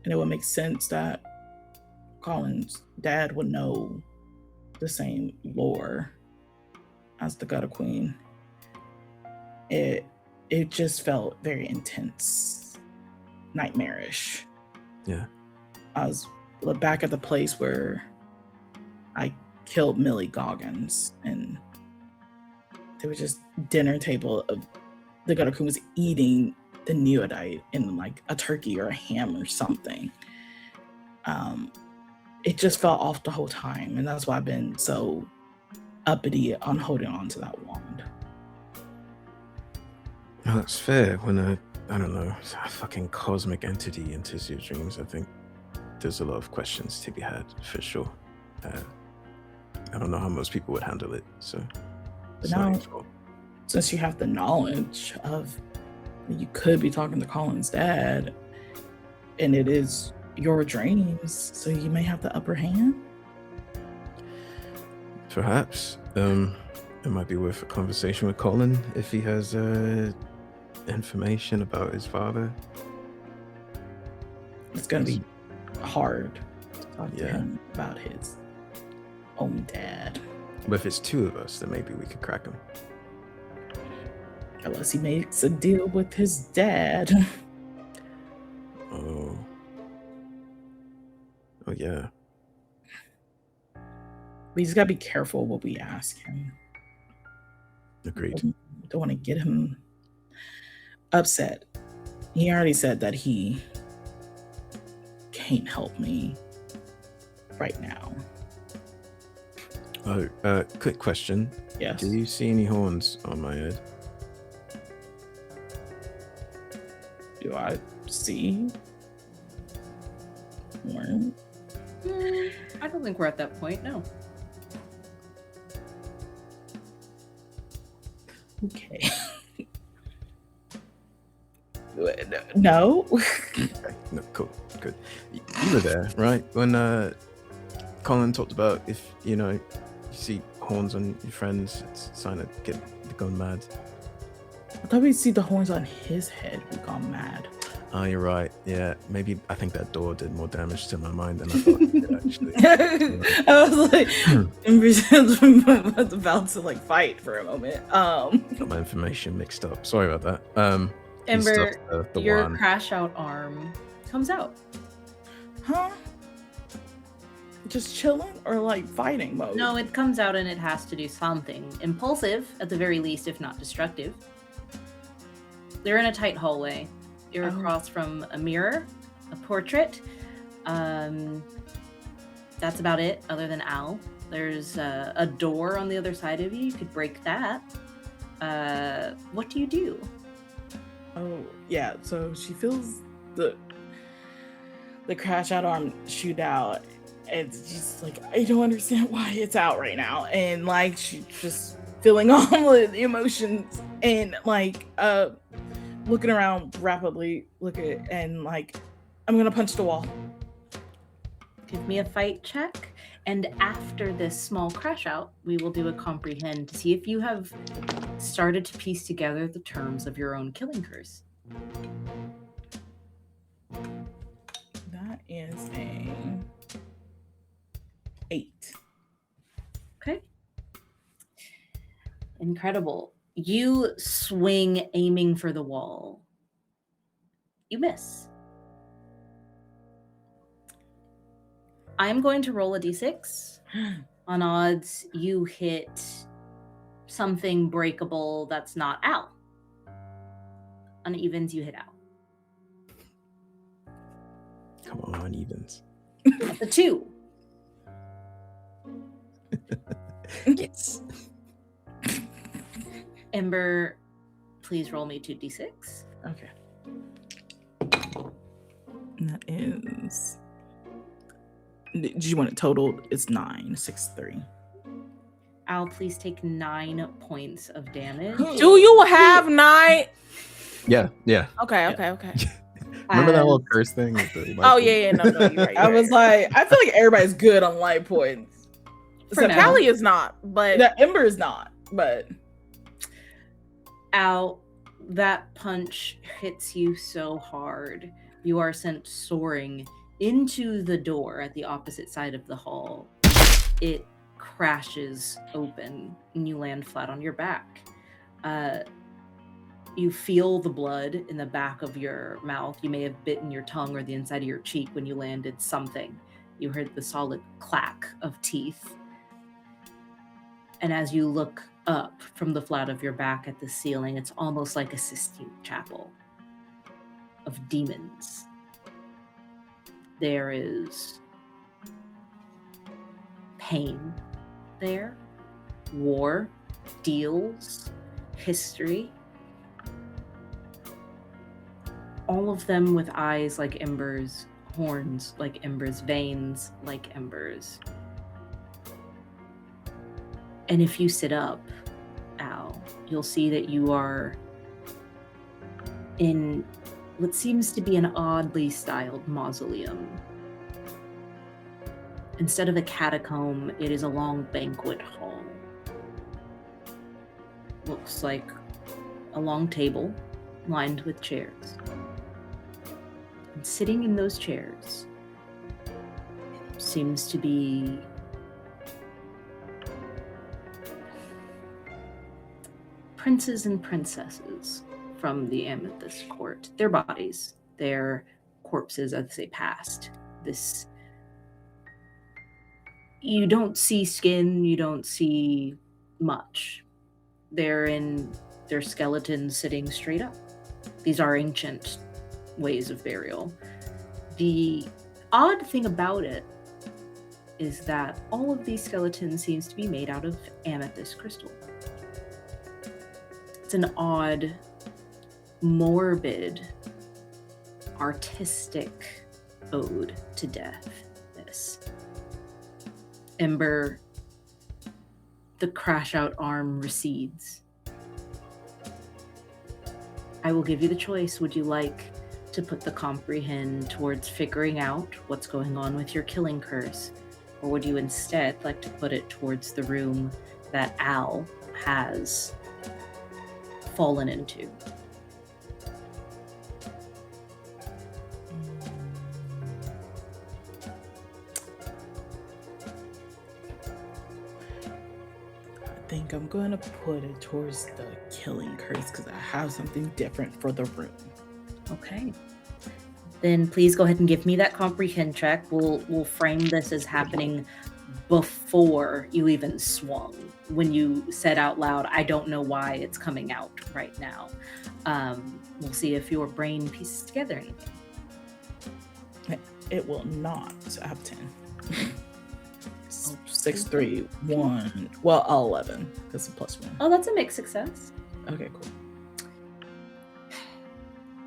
and it would make sense that Colin's dad would know the same lore as the gutter queen. It just felt very intense, nightmarish. Yeah. I was back at the place where I killed Millie Goggins, and there was just dinner table of the gutter queen was eating the neodite in like a turkey or a ham or something. It just felt off the whole time, and that's why I've been so uppity on holding on to that wand. No, that's fair. When I don't know, a fucking cosmic entity enters your dreams, I think there's a lot of questions to be had for sure. I don't know how most people would handle it, so But now, since you have the knowledge of you could be talking to Colin's dad, and it is your dreams, so you may have the upper hand. Perhaps it might be worth a conversation with Colin if he has information about his father. It's gonna be hard to talk to him about his own dad. But if it's two of us, then maybe we could crack him. Unless he makes a deal with his dad. Oh yeah. We just gotta be careful what we ask him. Agreed. Don't want to get him upset. He already said that he can't help me right now. Oh, quick question. Yes. Do you see any horns on my head? Do I see horn? I don't think we're at that point, no. Okay. No. Okay, no, cool, good. You were there, right? When Colin talked about if you see horns on your friends, it's a sign of get gone mad. I thought we'd see the horns on his head. We gone mad. Oh, you're right. Yeah, maybe I think that door did more damage to my mind than I thought it did, actually. I was like, I was about to like fight for a moment. Got my information mixed up. Sorry about that. Ember, the your wand. crash out arm comes out. Huh? Just chilling or like fighting mode? No, it comes out and it has to do something. Impulsive, at the very least, if not destructive. They're in a tight hallway. You're across from a mirror, a portrait. That's about it, other than Al. There's a door on the other side of you. You could break that. What do you do? Oh, yeah. So she feels the crash out arm shoot out, And she's like, I don't understand why it's out right now. And like she's just feeling all the emotions and like looking around rapidly, and like, I'm gonna punch the wall. Give me a fight check. And after this small crash out, we will do a comprehend to see if you have started to piece together the terms of your own killing curse. That is a 8. Okay. Incredible. You swing, aiming for the wall. You miss. I'm going to roll a d6. On odds, you hit something breakable that's not Al. On evens, you hit Al. Come on, evens. That's a 2. Yes. Ember, please roll me 2d6. Okay. And that is. Did you want it totaled? It's 9, 6, 3. Al, please take 9 points of damage. Do you have 9? Yeah. Okay. Remember that whole As- curse thing? With the Oh yeah. No, you're right. I was like, I feel like everybody's good on light points. For Except now. Callie is not, but The Ember is not, but Al, that punch hits you so hard. You are sent soaring into the door at the opposite side of the hall. It crashes open and you land flat on your back. You feel the blood in the back of your mouth. You may have bitten your tongue or the inside of your cheek when you landed something. You heard the solid clack of teeth. And as you look up from the flat of your back at the ceiling, it's almost like a Sistine Chapel of demons. There is pain there, war, deals, history. All of them with eyes like embers, horns like embers, veins like embers. And if you sit up, Al, you'll see that you are in what seems to be an oddly styled mausoleum. Instead of a catacomb, it is a long banquet hall. Looks like a long table lined with chairs. And sitting in those chairs seems to be princes and princesses from the Amethyst court. Their bodies, their corpses as they passed. This, you don't see skin, you don't see much. They're in their skeletons sitting straight up. These are ancient ways of burial. The odd thing about it is that all of these skeletons seems to be made out of amethyst crystal. It's an odd, morbid, artistic ode to death, this. Ember, the crash out arm recedes. I will give you the choice. Would you like to put the comprehend towards figuring out what's going on with your killing curse? Or would you instead like to put it towards the room that Al has fallen into? I think I'm going to put it towards the killing curse because I have something different for the room. Okay. Then please go ahead and give me that comprehend check. We'll frame this as happening before you even swung. When you said out loud, I don't know why it's coming out right now. We'll see if your brain pieces together anything. It will not. So I have 10. 6, 3, 1. Well, 11. That's a +1. Oh, that's a mixed success. Okay, cool.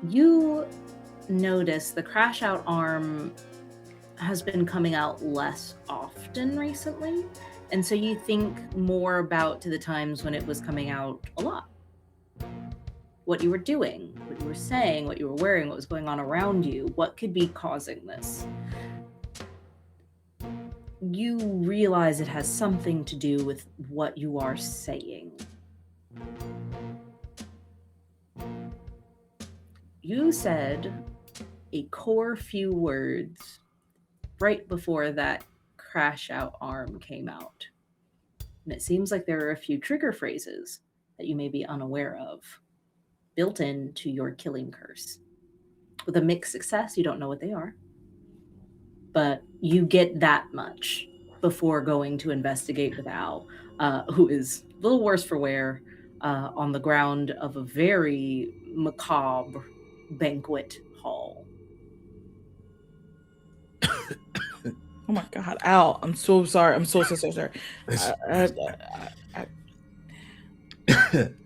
You notice the crash out arm has been coming out less often recently. And so you think more about to the times when it was coming out a lot. What you were doing, what you were saying, what you were wearing, what was going on around you, what could be causing this. You realize it has something to do with what you are saying. You said a core few words right before that crash out arm came out. And it seems like there are a few trigger phrases that you may be unaware of, built into your killing curse. With a mixed success, you don't know what they are. But you get that much before going to investigate with Al, who is a little worse for wear, on the ground of a very macabre banquet hall. Oh my God, Al! I'm so sorry. I'm so sorry.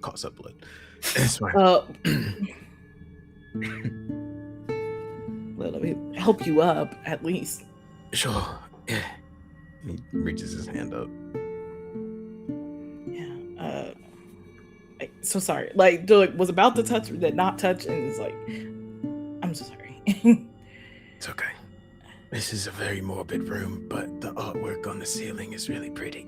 Caught some blood. It's fine. Let me help you up, at least. Sure. Yeah. He reaches his hand up. Yeah. So sorry. Like, was about to touch, did not touch, and it's like, I'm so sorry. It's okay. This is a very morbid room, but the artwork on the ceiling is really pretty.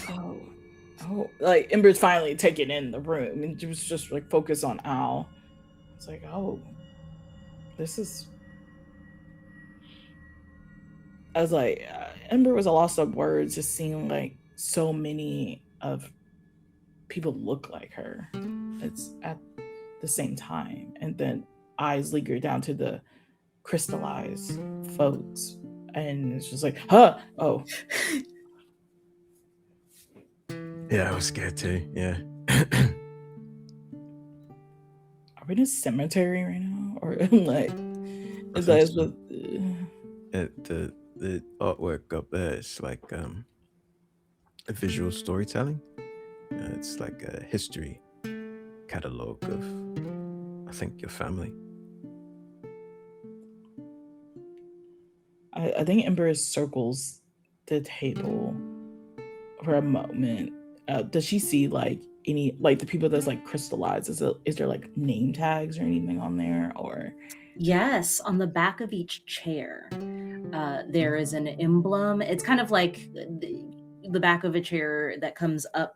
Oh, like Ember's finally taken in the room, and she was just like focused on Al. It's like, oh, this is. I was like, Ember was a loss of words, just seeing like so many of people look like her. It's at the same time, and then eyes linger down to the crystallized folks, and it's just like, huh? Oh. Yeah, I was scared too. Yeah. Are we in a cemetery right now, or like? Is that So. what? The artwork up there is like a visual storytelling. It's like a history catalog of, I think, your family. I think Ember circles the table for a moment. Does she see like any, like the people that's like crystallized? Is there like name tags or anything on there, or? Yes, on the back of each chair, there is an emblem. It's kind of like the back of a chair that comes up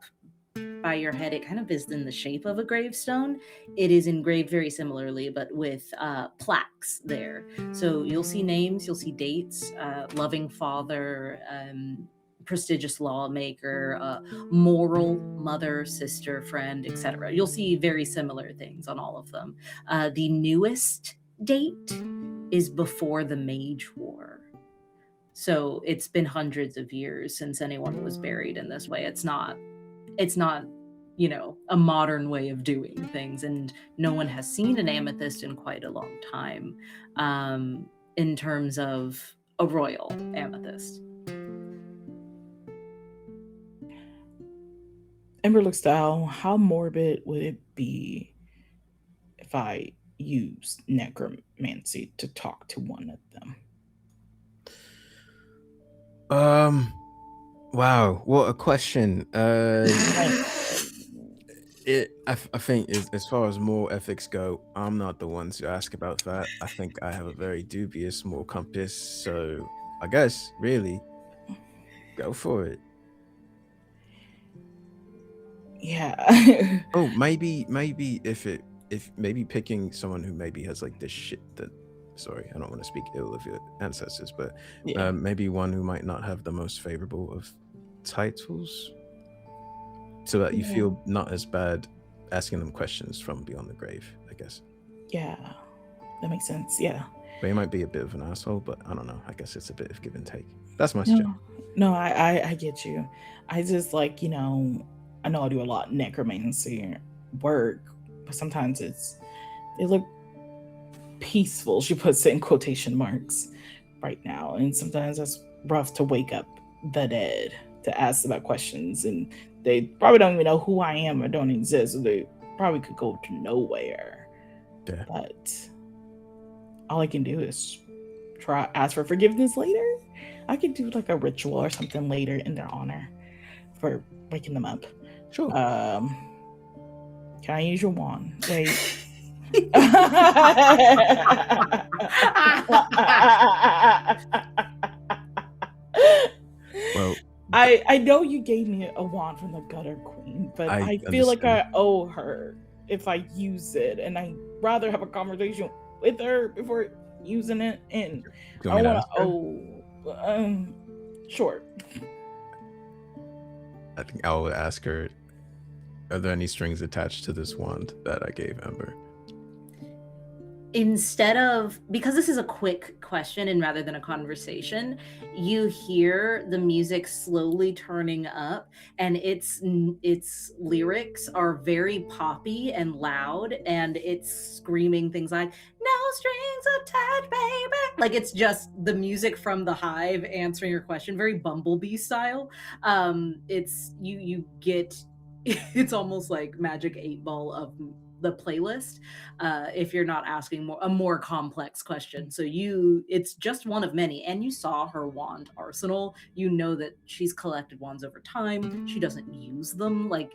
by your head. It kind of is in the shape of a gravestone. It is engraved very similarly, but with plaques there. So you'll see names, you'll see dates, loving father, prestigious lawmaker, moral mother, sister, friend, etc. You'll see very similar things on all of them. The newest date is before the Mage War. So it's been hundreds of years since anyone was buried in this way. It's not, a modern way of doing things, and no one has seen an amethyst in quite a long time, in terms of a royal amethyst. Ember looks down. How morbid would it be if I used necromancy to talk to one of them? Wow, what a question. I think as far as moral ethics go, I'm not the one to ask about that. I think I have a very dubious moral compass, so I guess really go for it. Yeah. Oh, maybe if maybe picking someone who maybe has like this shit that. Sorry, I don't want to speak ill of your ancestors, but Yeah. maybe one who might not have the most favorable of titles, so that you feel not as bad asking them questions from beyond the grave, I guess. Yeah, that makes sense. Yeah. But he might be a bit of an asshole, but I don't know. I guess it's a bit of give and take. That's my suggestion. No, I get you. I just like, I know I do a lot of necromancy work, but sometimes they look peaceful, she puts it in quotation marks right now, and sometimes that's rough to wake up the dead to ask about questions, and they probably don't even know who I am or don't exist, so they probably could go to nowhere. Yeah. But all I can do is ask for forgiveness later. I could do like a ritual or something later in their honor for waking them up. Sure. Can I use your wand? Wait. Well, I know you gave me a wand from the Gutter Queen, but I feel like I owe her if I use it, and I'd rather have a conversation with her before using it. And I want to sure. I think I will ask her, are there any strings attached to this wand that I gave Ember? Instead of, because this is a quick question and rather than a conversation, you hear the music slowly turning up, and its lyrics are very poppy and loud, and it's screaming things like "No strings attached, baby." Like it's just the music from the Hive answering your question, very Bumblebee style. It's you get it's almost like Magic 8-Ball of the playlist, if you're not asking a more complex question. So it's just one of many, and you saw her wand arsenal. You know that she's collected wands over time. She doesn't use them. Like,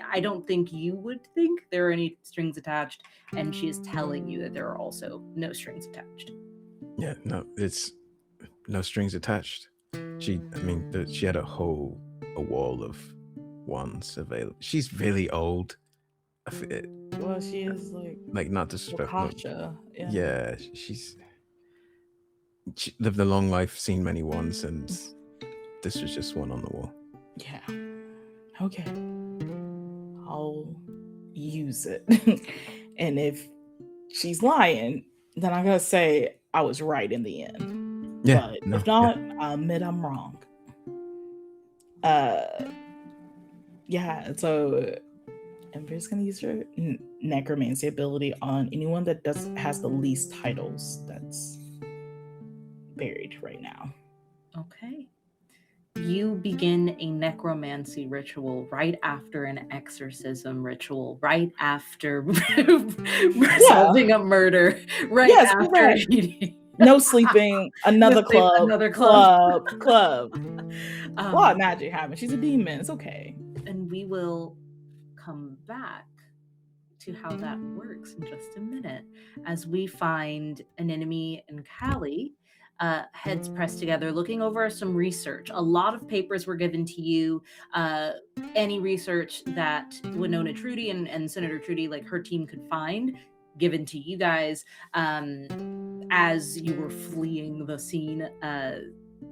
I don't think you would think there are any strings attached, and she is telling you that there are also no strings attached. Yeah, no, it's no strings attached. She had a wall of wands available. She's really old. Well, she is like not disrespectful. Yeah, She lived a long life, seen many wands, and this was just one on the wall. Yeah. Okay. I'll use it. And if she's lying, then I'm gonna say I was right in the end. Yeah. But if not, I'll admit I'm wrong. Yeah, so Ember's gonna use her necromancy ability on anyone that has the least titles that's buried right now. Okay. You begin a necromancy ritual right after an exorcism ritual, right after solving a murder, right after eating. No sleeping, another club. A lot of magic happening. She's a demon. It's okay. And we will come back to how that works in just a minute as we find Anemone and Callie heads pressed together looking over some research. A lot of papers were given to you. Any research that Winona Trudy and Senator Trudy, like her team, could find, given to you guys as you were fleeing the scene.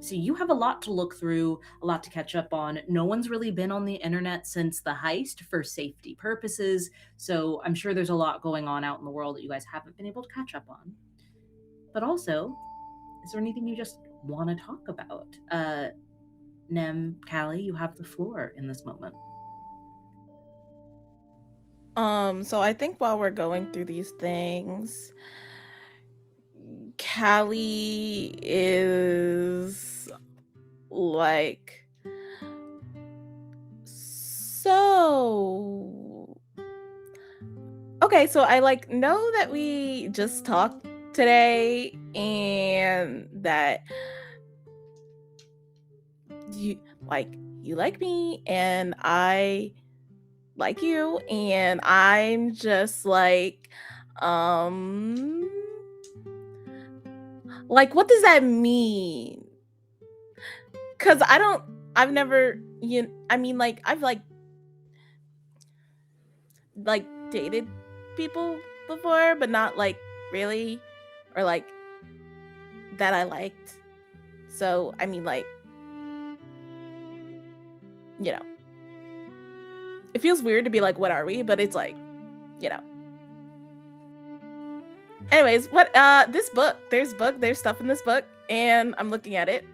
So you have a lot to look through, a lot to catch up on. No one's really been on the internet since the heist for safety purposes. So I'm sure there's a lot going on out in the world that you guys haven't been able to catch up on. But also, is there anything you just want to talk about? Nem, Callie, you have the floor in this moment. So I think while we're going through these things, Callie is like, so okay, so I know that we just talked today and that you like me and I like you, and I'm just what does that mean? Because I've never, I've dated people before, but not really, or that I liked. So, it feels weird to be what are we? But it's anyways, what this book, there's stuff in this book, and I'm looking at it.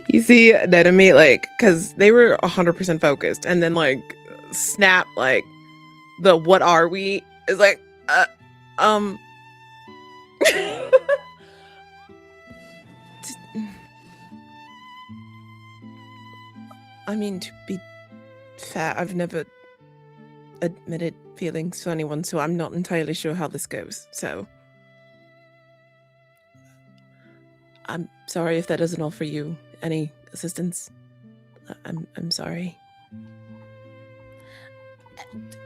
You see Anemone, because they were 100% focused, and then snap, the what are we is I mean, to be fair, I've never admitted feelings for anyone, so I'm not entirely sure how this goes. So I'm sorry if that doesn't offer you any assistance. I'm sorry.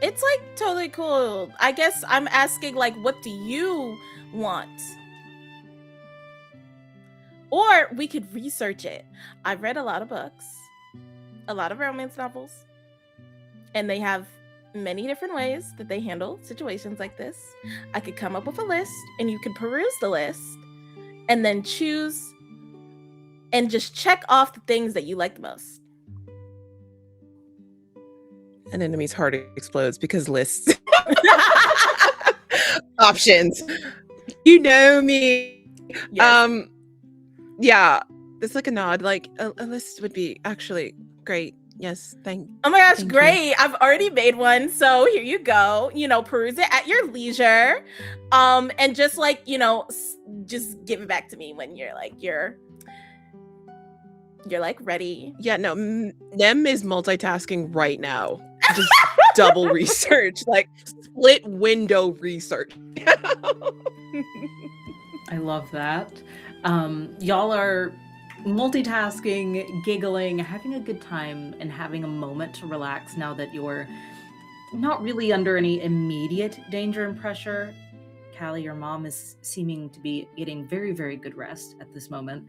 It's like totally cool. I guess I'm asking, like, what do you want? Or we could research it. I've read a lot of books, a lot of romance novels, and they have many different ways that they handle situations like this. I could come up with a list, and you could peruse the list and then choose and just check off the things that you like the most. An enemy's heart explodes because lists. Options. You know me. Yes. Yeah, it's like a nod. Like a list would be actually great. Yes, Oh my gosh, thank great. I've already made one. So here you go. Peruse it at your leisure. And just like, just give it back to me when you're like, you're like ready. Yeah, no, Nem is multitasking right now. Just double research, like split window research. I love that. Y'all are multitasking, giggling, having a good time, and having a moment to relax now that you're not really under any immediate danger and pressure. Callie, your mom is seeming to be getting very, very good rest at this moment.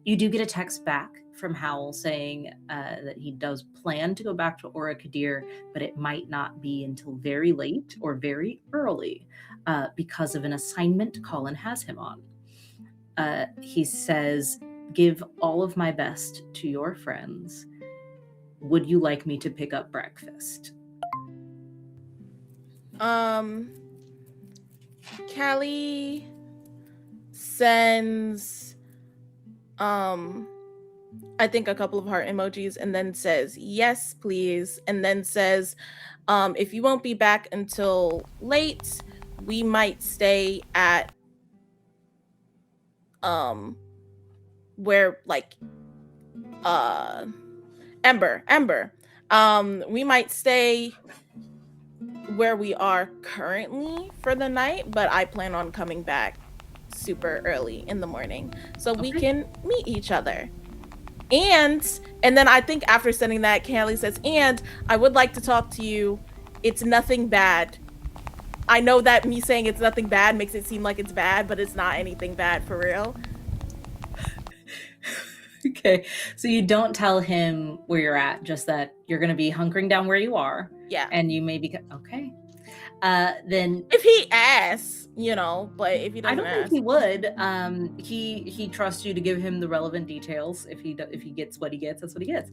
You do get a text back from Howell saying that he does plan to go back to Ora Kadir, but it might not be until very late or very early because of an assignment Colin has him on. He says, "Give all of my best to your friends. Would you like me to pick up breakfast?" Callie sends I think a couple of heart emojis and then says yes please, and then says if you won't be back until late, we might stay at where like Ember. We might stay where we are currently for the night, but I plan on coming back super early in the morning so we can meet each other. And then I think after sending that, Callie says, "And I would like to talk to you. It's nothing bad." I know that me saying it's nothing bad makes it seem like it's bad, but it's not anything bad for real. Okay, so you don't tell him where you're at, just that you're going to be hunkering down where you are. Yeah. And you may be okay. Then if he asks, but if he doesn't, I don't think he would. He trusts you to give him the relevant details. If he gets what he gets, that's what he gets.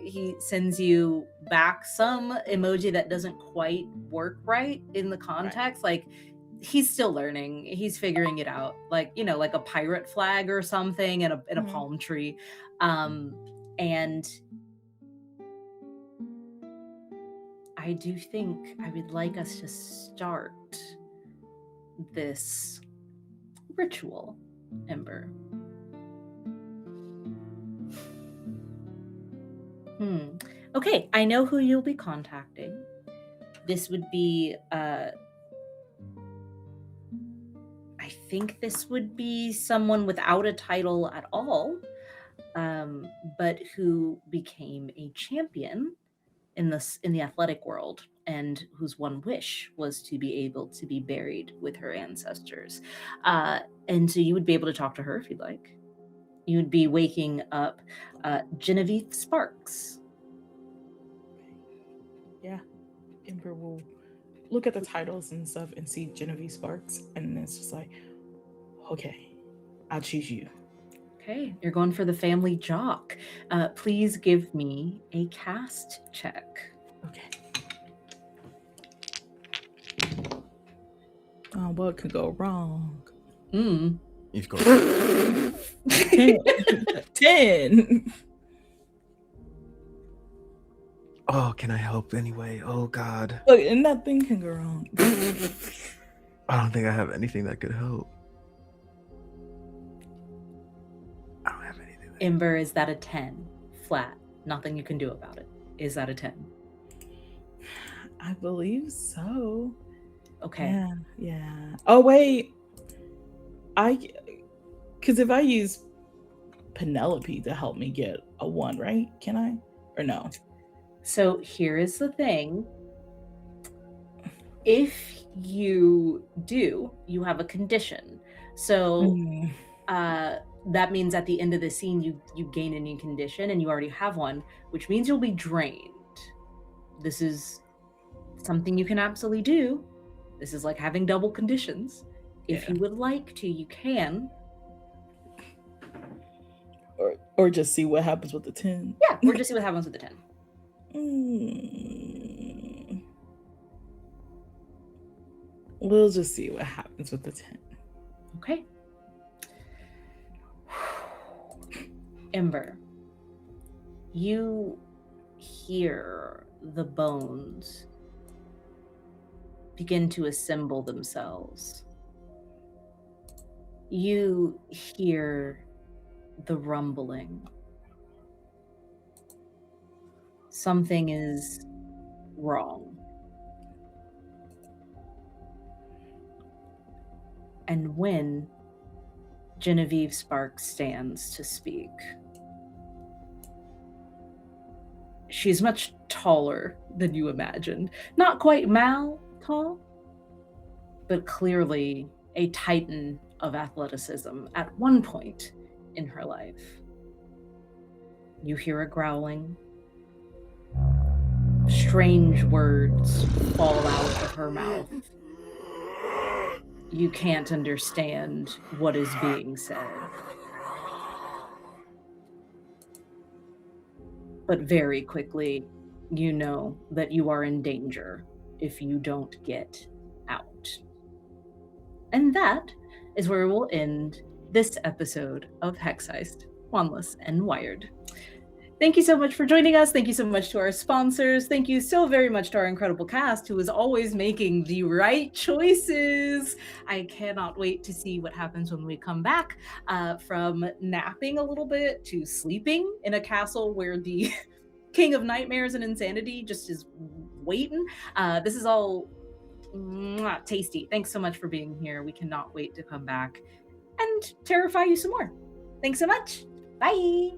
He sends you back some emoji that doesn't quite work right in the context. Right. Like he's still learning. He's figuring it out. Like like a pirate flag or something, and a palm tree, and. I do think I would like us to start this ritual, Ember. Okay, I know who you'll be contacting. This would be, I think this would be someone without a title at all, but who became a champion in the athletic world, and whose one wish was to be able to be buried with her ancestors. And so you would be able to talk to her if you'd like. You would be waking up Genevieve Sparks. Yeah. Ember will look at the titles and stuff and see Genevieve Sparks, and it's just like, okay, I'll choose you. Okay, you're going for the family jock. Please give me a cast check. Okay. Oh, what could go wrong? You've got 10. Oh, can I help anyway? Oh God. Look, and nothing can go wrong. I don't think I have anything that could help. I don't have anything. Ember, is that a 10? Flat. Nothing you can do about it. Is that a 10? I believe so. Okay. Yeah. Oh wait, because if I use Penelope to help me get a 1, right? Can I? Or no? So here is the thing. If you do, you have a condition. So that means at the end of the scene, you gain a new condition, and you already have one, which means you'll be drained. This is something you can absolutely do. This is like having double conditions. If Yeah. you would like to, you can. Or just see what happens with the 10. Yeah, or just see what happens with the 10. We'll just see what happens with the 10. Okay. Ember, you hear the bones begin to assemble themselves. You hear the rumbling. Something is wrong. And when Genevieve Sparks stands to speak, she's much taller than you imagined. Not quite Mal tall, but clearly a titan of athleticism at one point in her life. You hear a growling. Strange words fall out of her mouth. You can't understand what is being said. But very quickly, you know that you are in danger if you don't get out. And that is where we'll end this episode of Heist, Wandless, and Wired. Thank you so much for joining us. Thank you so much to our sponsors. Thank you so very much to our incredible cast who is always making the right choices. I cannot wait to see what happens when we come back from napping a little bit to sleeping in a castle where the King of Nightmares and Insanity just is waiting. This is all tasty. Thanks so much for being here. We cannot wait to come back and terrify you some more. Thanks so much. Bye.